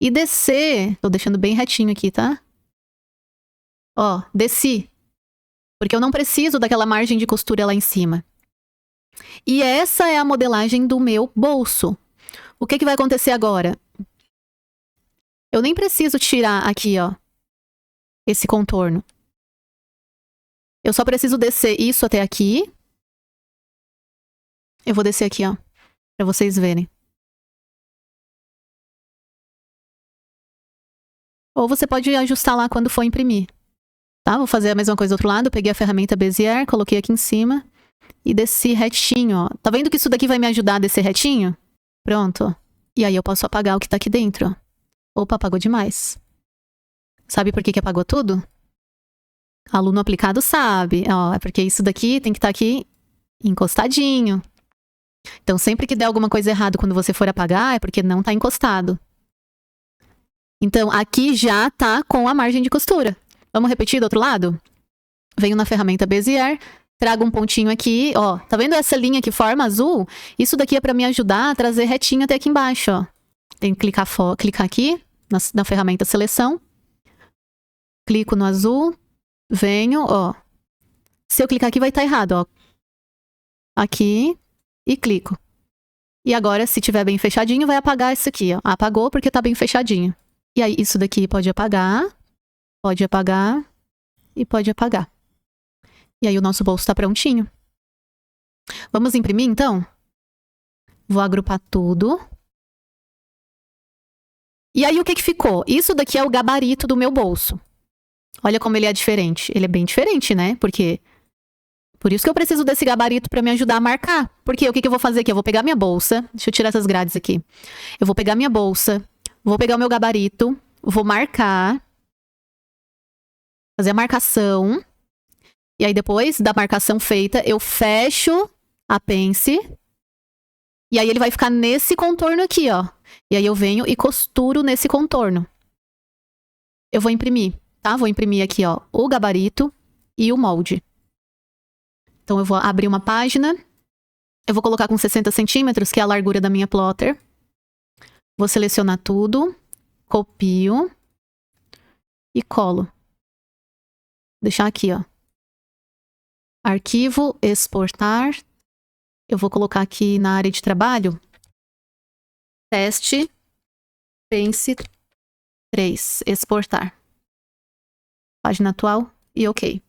e descer. Tô deixando bem retinho aqui, tá? Ó, desci. Porque eu não preciso daquela margem de costura lá em cima. E essa é a modelagem do meu bolso. O que vai acontecer agora? Eu nem preciso tirar aqui, ó, esse contorno. Eu só preciso descer isso até aqui. Eu vou descer aqui, ó, pra vocês verem. Ou você pode ajustar lá quando for imprimir. Tá? Vou fazer a mesma coisa do outro lado. Peguei a ferramenta Bezier, coloquei aqui em cima e desci retinho, ó. Tá vendo que isso daqui vai me ajudar a descer retinho? Pronto. E aí eu posso apagar o que tá aqui dentro, ó. Opa, apagou demais. Sabe por que apagou tudo? Aluno aplicado sabe. Ó, é porque isso daqui tem que estar aqui encostadinho. Então, sempre que der alguma coisa errada quando você for apagar, é porque não tá encostado. Então, aqui já tá com a margem de costura. Vamos repetir do outro lado? Venho na ferramenta Bezier, trago um pontinho aqui, ó. Tá vendo essa linha que forma azul? Isso daqui é para me ajudar a trazer retinho até aqui embaixo, ó. Tem que clicar aqui na ferramenta Seleção. Clico no azul, venho, ó. Se eu clicar aqui vai estar errado, ó. Aqui e clico. E agora, se tiver bem fechadinho, vai apagar isso aqui, ó. Apagou porque tá bem fechadinho. E aí, isso daqui pode apagar e pode apagar. E aí o nosso bolso tá prontinho. Vamos imprimir, então? Vou agrupar tudo. E aí, o que ficou? Isso daqui é o gabarito do meu bolso. Olha como ele é diferente. Ele é bem diferente, né? Porque... Por isso que eu preciso desse gabarito para me ajudar a marcar. Porque o que eu vou fazer aqui? Eu vou pegar minha bolsa. Deixa eu tirar essas grades aqui. Eu vou pegar minha bolsa. Vou pegar o meu gabarito. Vou marcar. Fazer a marcação. E aí, depois da marcação feita, eu fecho a pence. E aí, ele vai ficar nesse contorno aqui, ó. E aí, eu venho e costuro nesse contorno. Eu vou imprimir, tá? Vou imprimir aqui, ó, o gabarito e o molde. Então, eu vou abrir uma página. Eu vou colocar com 60 centímetros, que é a largura da minha plotter. Vou selecionar tudo. Copio. E colo. Deixar aqui, ó. Arquivo, exportar. Eu vou colocar aqui na área de trabalho. Teste. Pence 3. Exportar. Página atual e ok.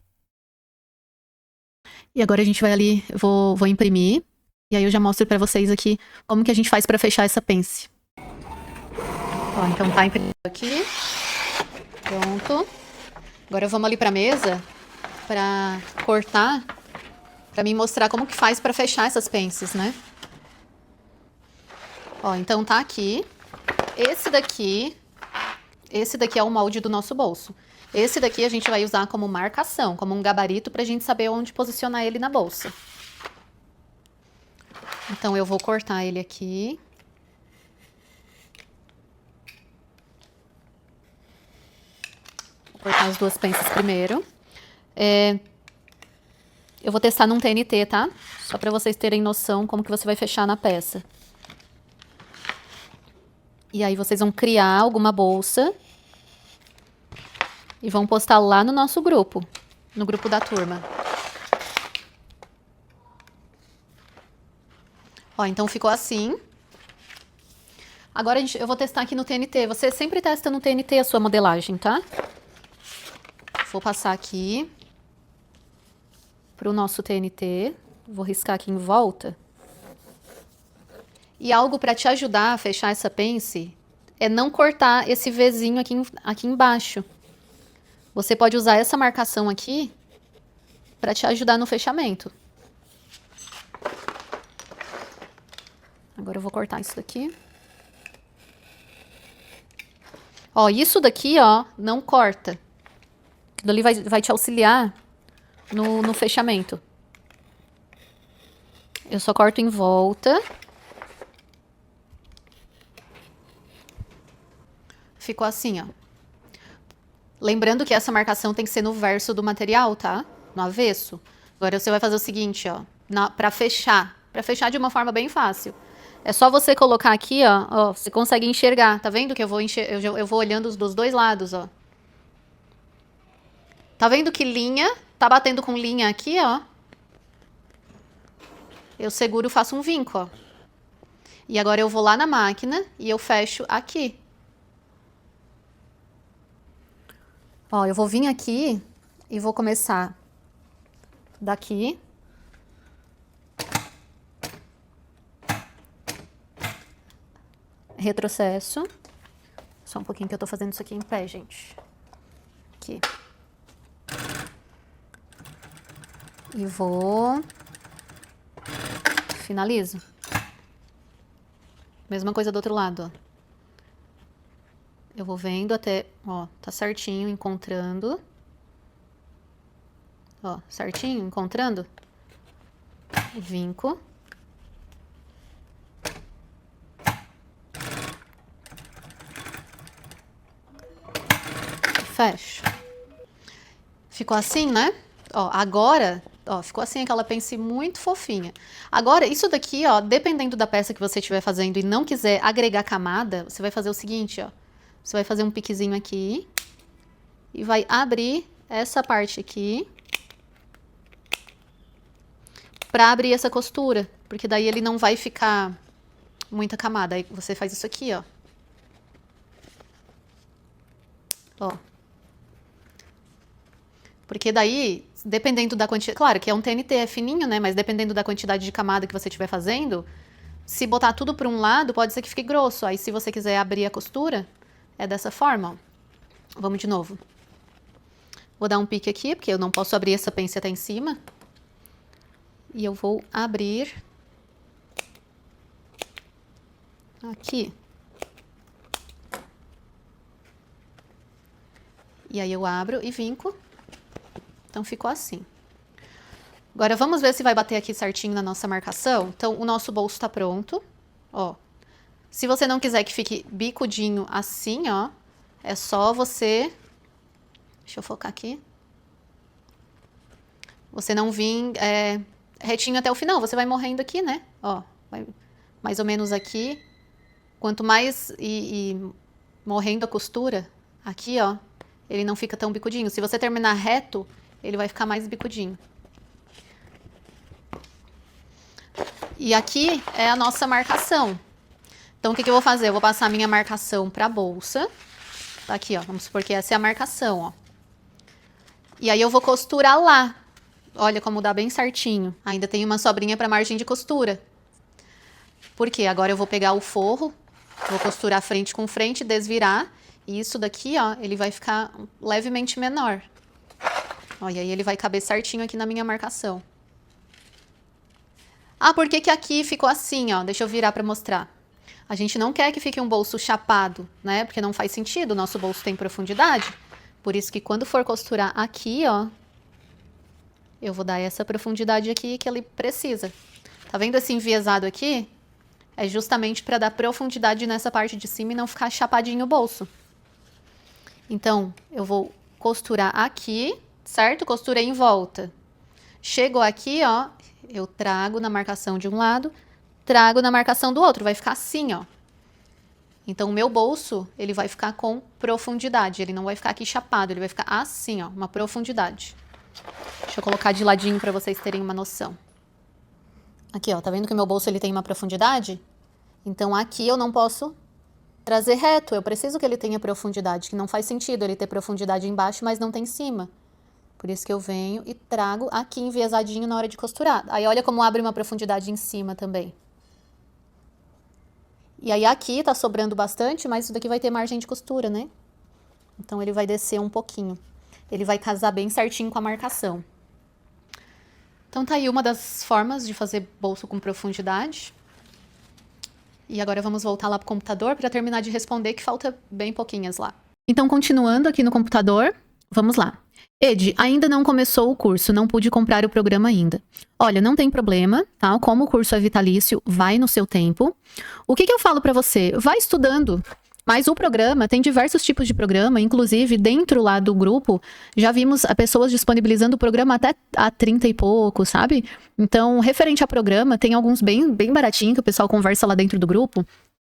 E agora a gente vai ali, vou imprimir. E aí eu já mostro pra vocês aqui como que a gente faz pra fechar essa pence. Ó, então tá imprimido aqui. Pronto. Agora vamos ali pra mesa pra cortar, pra mim mostrar como que faz pra fechar essas pences, né? Ó, então tá aqui. Esse daqui é o molde do nosso bolso. Esse daqui a gente vai usar como marcação, como um gabarito pra gente saber onde posicionar ele na bolsa. Então eu vou cortar ele aqui. Vou cortar as duas pences primeiro. Eu vou testar num TNT, tá? Só pra vocês terem noção como que você vai fechar na peça. E aí vocês vão criar alguma bolsa e vão postar lá no nosso grupo, no grupo da turma. Ó, então ficou assim. Agora eu vou testar aqui no TNT. Você sempre testa no TNT a sua modelagem, tá? Vou passar aqui pro nosso TNT. Vou riscar aqui em volta. E algo para te ajudar a fechar essa pence é não cortar esse Vzinho aqui embaixo. Você pode usar essa marcação aqui para te ajudar no fechamento. Agora eu vou cortar isso daqui. Ó, isso daqui, ó, não corta. Aquilo ali vai te auxiliar no fechamento. Eu só corto em volta. Ficou assim, ó. Lembrando que essa marcação tem que ser no verso do material, tá? No avesso. Agora você vai fazer o seguinte, ó. Pra fechar de uma forma bem fácil. É só você colocar aqui, ó. Você consegue enxergar. Tá vendo que eu vou olhando dos dois lados, ó. Tá vendo que linha tá batendo com linha aqui, ó. Eu seguro, faço um vinco, ó. E agora eu vou lá na máquina e eu fecho aqui. Ó, eu vou vir aqui e vou começar daqui. Retrocesso. Só um pouquinho que eu tô fazendo isso aqui em pé, gente. Aqui. E vou... Finalizo. Mesma coisa do outro lado, ó. Eu vou vendo até, ó, tá certinho, encontrando. Ó, certinho, encontrando. Vinco. Fecho. Ficou assim, né? Ó, agora, ó, ficou assim aquela pence muito fofinha. Agora, isso daqui, ó, dependendo da peça que você estiver fazendo e não quiser agregar camada, você vai fazer o seguinte, ó. Você vai fazer um piquezinho aqui e vai abrir essa parte aqui pra abrir essa costura, porque daí ele não vai ficar muita camada. Aí você faz isso aqui, ó. Ó. Porque daí, dependendo da quantidade... Claro que é um TNT, é fininho, né? Mas dependendo da quantidade de camada que você estiver fazendo, se botar tudo para um lado, pode ser que fique grosso. Aí se você quiser abrir a costura, é dessa forma, ó. Vamos de novo. Vou dar um pique aqui, porque eu não posso abrir essa pence até em cima. E eu vou abrir aqui. E aí eu abro e vinco. Então ficou assim. Agora vamos ver se vai bater aqui certinho na nossa marcação. Então o nosso bolso tá pronto, ó. Se você não quiser que fique bicudinho assim, ó, é só você... Deixa eu focar aqui. Você não vir retinho até o final, você vai morrendo aqui, né? Ó, vai mais ou menos aqui. Quanto mais morrendo a costura, aqui, ó, ele não fica tão bicudinho. Se você terminar reto, ele vai ficar mais bicudinho. E aqui é a nossa marcação. Então, o que eu vou fazer? Eu vou passar a minha marcação para a bolsa. Tá aqui, ó. Vamos supor que essa é a marcação, ó. E aí eu vou costurar lá. Olha como dá bem certinho. Ainda tem uma sobrinha para margem de costura. Por quê? Agora eu vou pegar o forro, vou costurar frente com frente, desvirar. E isso daqui, ó, ele vai ficar levemente menor. Ó, e aí ele vai caber certinho aqui na minha marcação. Ah, por que que aqui ficou assim, ó? Deixa eu virar para mostrar. A gente não quer que fique um bolso chapado, né? Porque não faz sentido, o nosso bolso tem profundidade. Por isso que quando for costurar aqui, ó, eu vou dar essa profundidade aqui que ele precisa. Tá vendo esse enviesado aqui? É justamente para dar profundidade nessa parte de cima e não ficar chapadinho o bolso. Então, eu vou costurar aqui, certo? Costurei em volta. Chegou aqui, ó, eu trago na marcação de um lado, trago na marcação do outro, vai ficar assim, ó. Então, o meu bolso, ele vai ficar com profundidade, ele não vai ficar aqui chapado, ele vai ficar assim, ó, uma profundidade. Deixa eu colocar de ladinho para vocês terem uma noção. Aqui, ó, tá vendo que o meu bolso, ele tem uma profundidade? Então, aqui eu não posso trazer reto, eu preciso que ele tenha profundidade, que não faz sentido ele ter profundidade embaixo, mas não tem em cima. Por isso que eu venho e trago aqui enviesadinho na hora de costurar. Aí olha como abre uma profundidade em cima também. E aí aqui tá sobrando bastante, mas isso daqui vai ter margem de costura, né? Então ele vai descer um pouquinho. Ele vai casar bem certinho com a marcação. Então tá aí uma das formas de fazer bolso com profundidade. E agora vamos voltar lá pro computador para terminar de responder, que falta bem pouquinhas lá. Então, continuando aqui no computador, Vamos lá. Ed, ainda não começou o curso, não pude comprar o programa ainda. Olha, não tem problema, tá? Como o curso é vitalício, vai no seu tempo. O que eu falo pra você? Vai estudando. Mas o programa, tem diversos tipos de programa, inclusive dentro lá do grupo, já vimos a pessoas disponibilizando o programa até a 30 e pouco, sabe? Então, referente a programa, tem alguns bem baratinho que o pessoal conversa lá dentro do grupo.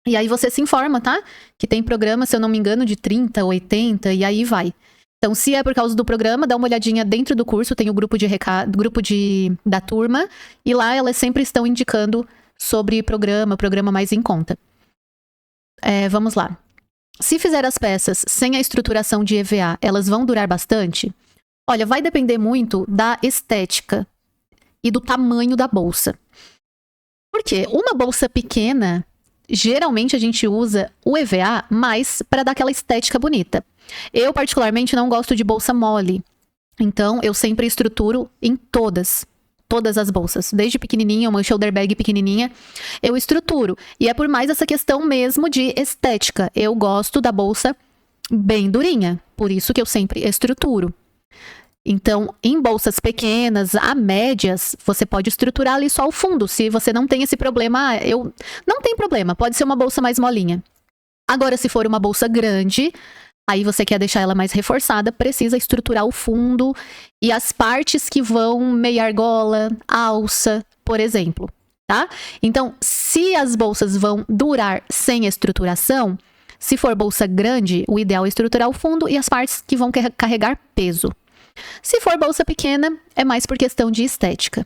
E aí você se informa, tá? Que tem programa, se eu não me engano, de 30, 80 e aí vai. Então, se é por causa do programa, dá uma olhadinha dentro do curso, tem o grupo da turma, e lá elas sempre estão indicando sobre programa mais em conta. Vamos lá. Se fizer as peças sem a estruturação de EVA, elas vão durar bastante? Olha, vai depender muito da estética e do tamanho da bolsa. Por quê? Uma bolsa pequena, geralmente a gente usa o EVA mais para dar aquela estética bonita. Eu, particularmente, não gosto de bolsa mole. Então, eu sempre estruturo em todas as bolsas. Desde pequenininha, uma shoulder bag pequenininha, eu estruturo. E é por mais essa questão mesmo de estética. Eu gosto da bolsa bem durinha. Por isso que eu sempre estruturo. Então, em bolsas pequenas, a médias, você pode estruturar ali só o fundo. Se você não tem esse problema, não tem problema. Pode ser uma bolsa mais molinha. Agora, se for uma bolsa grande, aí você quer deixar ela mais reforçada, precisa estruturar o fundo e as partes que vão meia argola, alça, por exemplo, tá? Então, se as bolsas vão durar sem estruturação, se for bolsa grande, o ideal é estruturar o fundo e as partes que vão carregar peso. Se for bolsa pequena, é mais por questão de estética.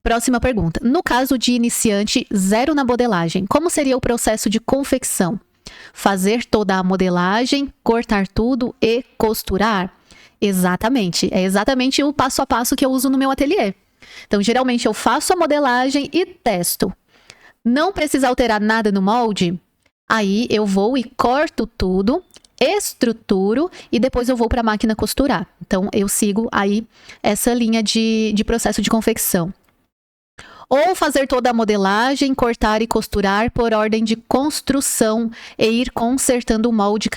Próxima pergunta. No caso de iniciante, zero na modelagem, como seria o processo de confecção? Fazer toda a modelagem, cortar tudo e costurar? Exatamente. É exatamente o passo a passo que eu uso no meu ateliê. Então, geralmente, eu faço a modelagem e testo. Não precisa alterar nada no molde? Aí, eu vou e corto tudo, estruturo e depois eu vou para a máquina costurar. Então, eu sigo aí essa linha de processo de confecção. Ou fazer toda a modelagem, cortar e costurar por ordem de construção e ir consertando o molde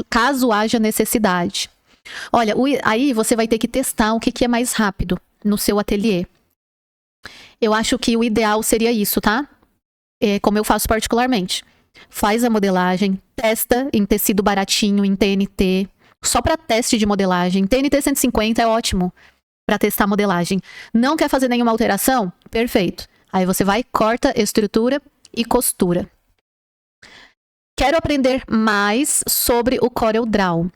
caso haja necessidade. Olha, aí você vai ter que testar o que é mais rápido no seu ateliê. Eu acho que o ideal seria isso, tá? Como eu faço particularmente. Faz a modelagem, testa em tecido baratinho, em TNT, só para teste de modelagem. TNT 150 é ótimo para testar a modelagem. Não quer fazer nenhuma alteração? Perfeito. Aí você vai, corta, estrutura e costura. Quero aprender mais sobre o Corel Draw.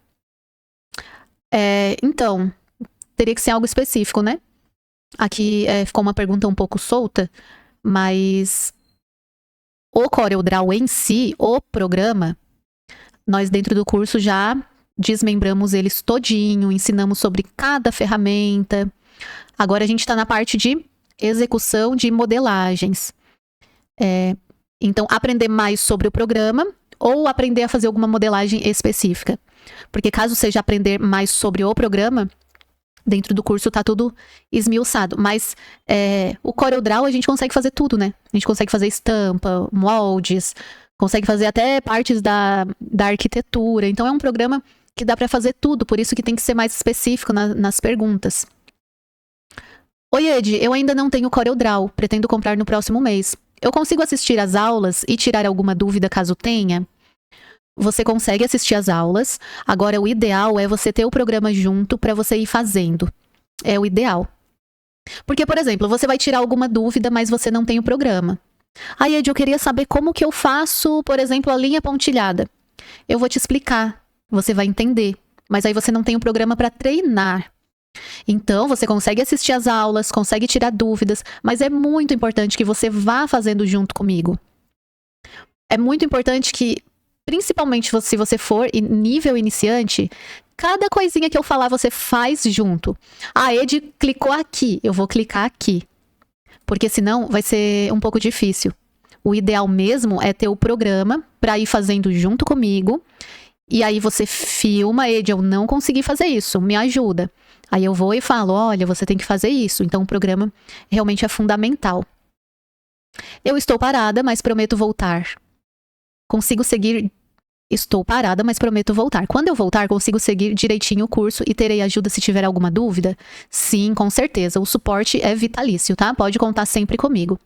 Então, teria que ser algo específico, né? Aqui ficou uma pergunta um pouco solta, mas o Corel Draw em si, o programa, nós dentro do curso já desmembramos eles todinho, ensinamos sobre cada ferramenta. Agora a gente está na parte de execução de modelagens. Então, aprender mais sobre o programa ou aprender a fazer alguma modelagem específica. Porque caso seja aprender mais sobre o programa, dentro do curso tá tudo esmiuçado. Mas o Corel Draw a gente consegue fazer tudo, né? A gente consegue fazer estampa, moldes, consegue fazer até partes da arquitetura. Então, é um programa que dá para fazer tudo, por isso que tem que ser mais específico nas perguntas. Oi, Ed, eu ainda não tenho Corel Draw, pretendo comprar no próximo mês. Eu consigo assistir às aulas e tirar alguma dúvida caso tenha? Você consegue assistir às aulas, agora o ideal é você ter o programa junto para você ir fazendo. É o ideal. Porque, por exemplo, você vai tirar alguma dúvida, mas você não tem o programa. Aí, Ed, eu queria saber como que eu faço, por exemplo, a linha pontilhada. Eu vou te explicar. Você vai entender, mas aí você não tem um programa para treinar. Então, você consegue assistir às aulas, consegue tirar dúvidas, mas é muito importante que você vá fazendo junto comigo. É muito importante que, principalmente se você for nível iniciante, cada coisinha que eu falar você faz junto. Ah, Ed clicou aqui, eu vou clicar aqui. Porque senão vai ser um pouco difícil. O ideal mesmo é ter o programa para ir fazendo junto comigo. E aí você filma, Ed, eu não consegui fazer isso, me ajuda. Aí eu vou e falo, olha, você tem que fazer isso. Então o programa realmente é fundamental. Eu estou parada, mas prometo voltar. Consigo seguir Estou parada, mas prometo voltar. Quando eu voltar, consigo seguir direitinho o curso e terei ajuda se tiver alguma dúvida? Sim, com certeza. O suporte é vitalício, tá? Pode contar sempre comigo.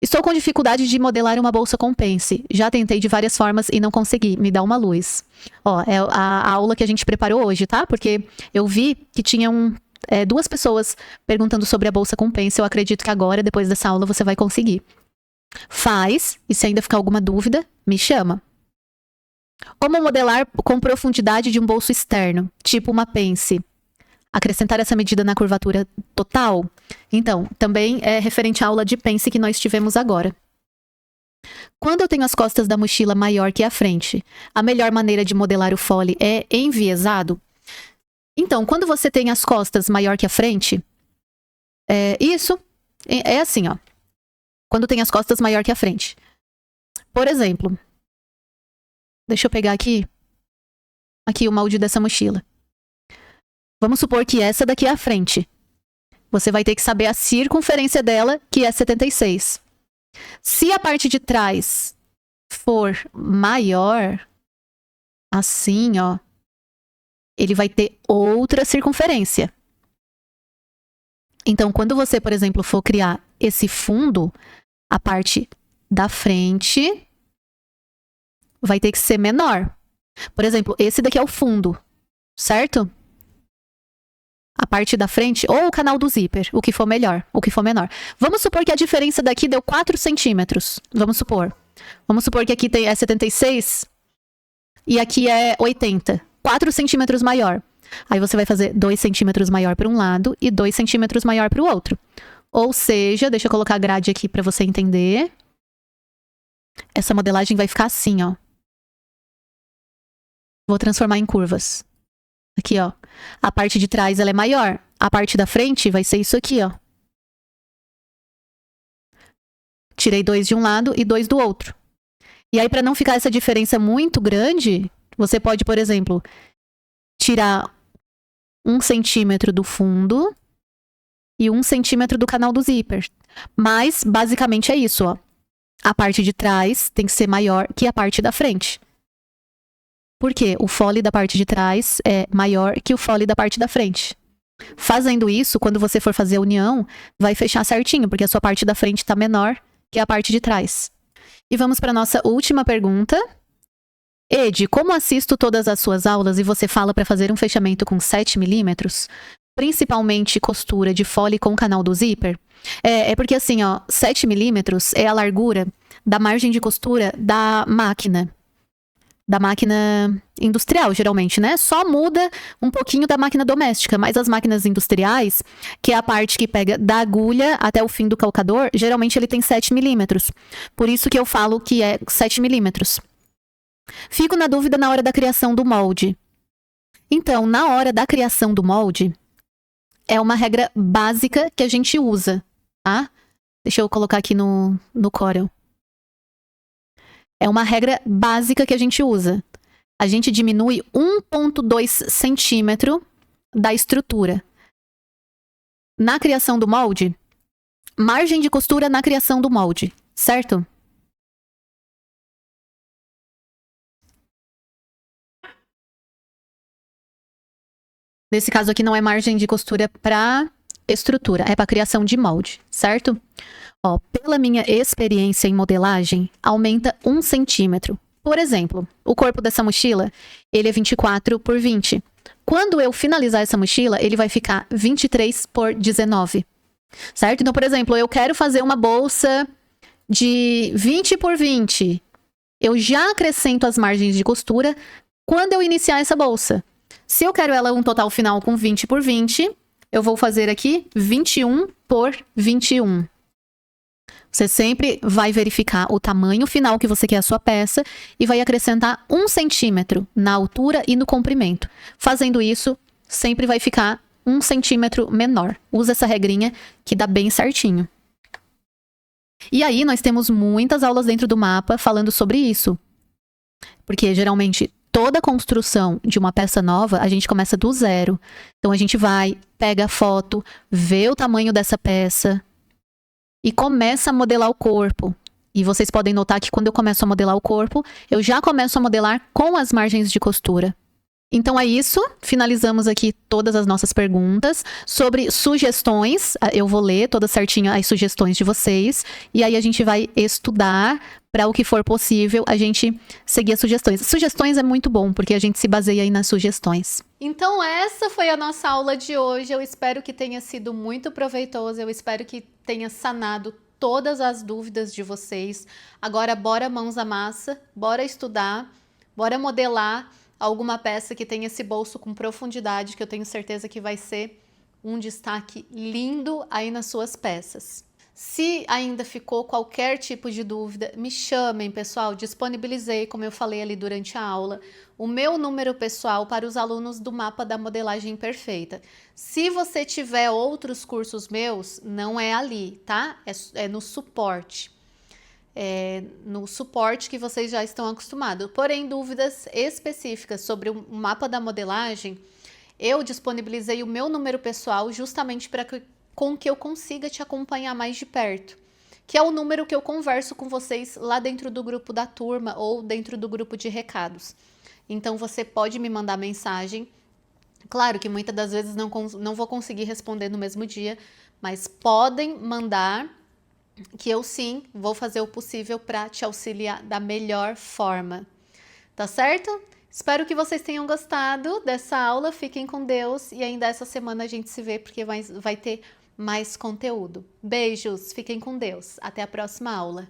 Estou com dificuldade de modelar uma bolsa com pence. Já tentei de várias formas e não consegui. Me dá uma luz. Ó, é a aula que a gente preparou hoje, tá? Porque eu vi que tinham duas pessoas perguntando sobre a bolsa com pence. Eu acredito que agora, depois dessa aula, você vai conseguir. Faz, e se ainda ficar alguma dúvida, me chama. Como modelar com profundidade de um bolso externo, tipo uma pence? Acrescentar essa medida na curvatura total? Então, também é referente à aula de pence que nós tivemos agora. Quando eu tenho as costas da mochila maior que a frente, a melhor maneira de modelar o fole é enviesado? Então, quando você tem as costas maior que a frente, isso é assim, ó. Quando tem as costas maior que a frente. Por exemplo, deixa eu pegar aqui o molde dessa mochila. Vamos supor que essa daqui é a frente. Você vai ter que saber a circunferência dela, que é 76. Se a parte de trás for maior, assim, ó, ele vai ter outra circunferência. Então, quando você, por exemplo, for criar esse fundo, a parte da frente vai ter que ser menor. Por exemplo, esse daqui é o fundo, certo? A parte da frente, ou o canal do zíper, o que for melhor, o que for menor. Vamos supor que a diferença daqui deu 4 centímetros. Vamos supor. Vamos supor que aqui é 76 e aqui é 80. 4 centímetros maior. Aí você vai fazer 2 centímetros maior para um lado e 2 centímetros maior para o outro. Ou seja, deixa eu colocar a grade aqui para você entender. Essa modelagem vai ficar assim, ó. Vou transformar em curvas. Aqui, ó. A parte de trás ela é maior. A parte da frente vai ser isso aqui, ó. Tirei 2 de um lado e 2 do outro. E aí, para não ficar essa diferença muito grande, você pode, por exemplo, tirar 1 centímetro do fundo e 1 centímetro do canal do zíper. Mas, basicamente, é isso, ó. A parte de trás tem que ser maior que a parte da frente. Por quê? O fole da parte de trás é maior que o fole da parte da frente. Fazendo isso, quando você for fazer a união, vai fechar certinho, porque a sua parte da frente está menor que a parte de trás. E vamos para a nossa última pergunta. Ed, como assisto todas as suas aulas e você fala para fazer um fechamento com 7 milímetros, principalmente costura de fole com canal do zíper? É porque assim, ó, 7 milímetros é a largura da margem de costura da máquina industrial, geralmente, né? Só muda um pouquinho da máquina doméstica, mas as máquinas industriais, que é a parte que pega da agulha até o fim do calcador, geralmente ele tem 7 milímetros. Por isso que eu falo que é 7 milímetros. Fico na dúvida na hora da criação do molde. Então, na hora da criação do molde, é uma regra básica que a gente usa, tá? Deixa eu colocar aqui no Corel. É uma regra básica que a gente usa. A gente diminui 1,2 centímetro da estrutura. Na criação do molde, margem de costura na criação do molde, certo? Nesse caso aqui não é margem de costura para estrutura, é para criação de molde, certo? Ó, pela minha experiência em modelagem, aumenta 1 centímetro. Por exemplo, o corpo dessa mochila, ele é 24 por 20. Quando eu finalizar essa mochila, ele vai ficar 23 por 19. Certo? Então, por exemplo, eu quero fazer uma bolsa de 20 por 20. Eu já acrescento as margens de costura quando eu iniciar essa bolsa. Se eu quero ela um total final com 20 por 20, eu vou fazer aqui 21 por 21. Você sempre vai verificar o tamanho final que você quer a sua peça e vai acrescentar 1 centímetro na altura e no comprimento. Fazendo isso, sempre vai ficar 1 centímetro menor. Usa essa regrinha que dá bem certinho. E aí, nós temos muitas aulas dentro do mapa falando sobre isso. Porque, geralmente, toda construção de uma peça nova, a gente começa do zero. Então, a gente vai, pega a foto, vê o tamanho dessa peça e começa a modelar o corpo. E vocês podem notar que quando eu começo a modelar o corpo, eu já começo a modelar com as margens de costura. Então é isso, finalizamos aqui todas as nossas perguntas. Sobre sugestões, eu vou ler todas certinho as sugestões de vocês, e aí a gente vai estudar para o que for possível a gente seguir as sugestões. Sugestões é muito bom, porque a gente se baseia aí nas sugestões. Então essa foi a nossa aula de hoje, eu espero que tenha sido muito proveitosa, eu espero que tenha sanado todas as dúvidas de vocês. Agora bora mãos à massa, bora estudar, bora modelar alguma peça que tenha esse bolso com profundidade, que eu tenho certeza que vai ser um destaque lindo aí nas suas peças. Se ainda ficou qualquer tipo de dúvida, me chamem, pessoal. Disponibilizei, como eu falei ali durante a aula, o meu número pessoal para os alunos do Mapa da Modelagem Perfeita. Se você tiver outros cursos meus, não é ali, tá? É no suporte. No suporte que vocês já estão acostumados. Porém, dúvidas específicas sobre o mapa da modelagem, eu disponibilizei o meu número pessoal justamente para que eu consiga te acompanhar mais de perto, que é o número que eu converso com vocês lá dentro do grupo da turma ou dentro do grupo de recados. Então, você pode me mandar mensagem. Claro que muitas das vezes não vou conseguir responder no mesmo dia, mas podem mandar, que eu sim vou fazer o possível para te auxiliar da melhor forma. Tá certo? Espero que vocês tenham gostado dessa aula. Fiquem com Deus e ainda essa semana a gente se vê porque vai ter mais conteúdo. Beijos, fiquem com Deus. Até a próxima aula.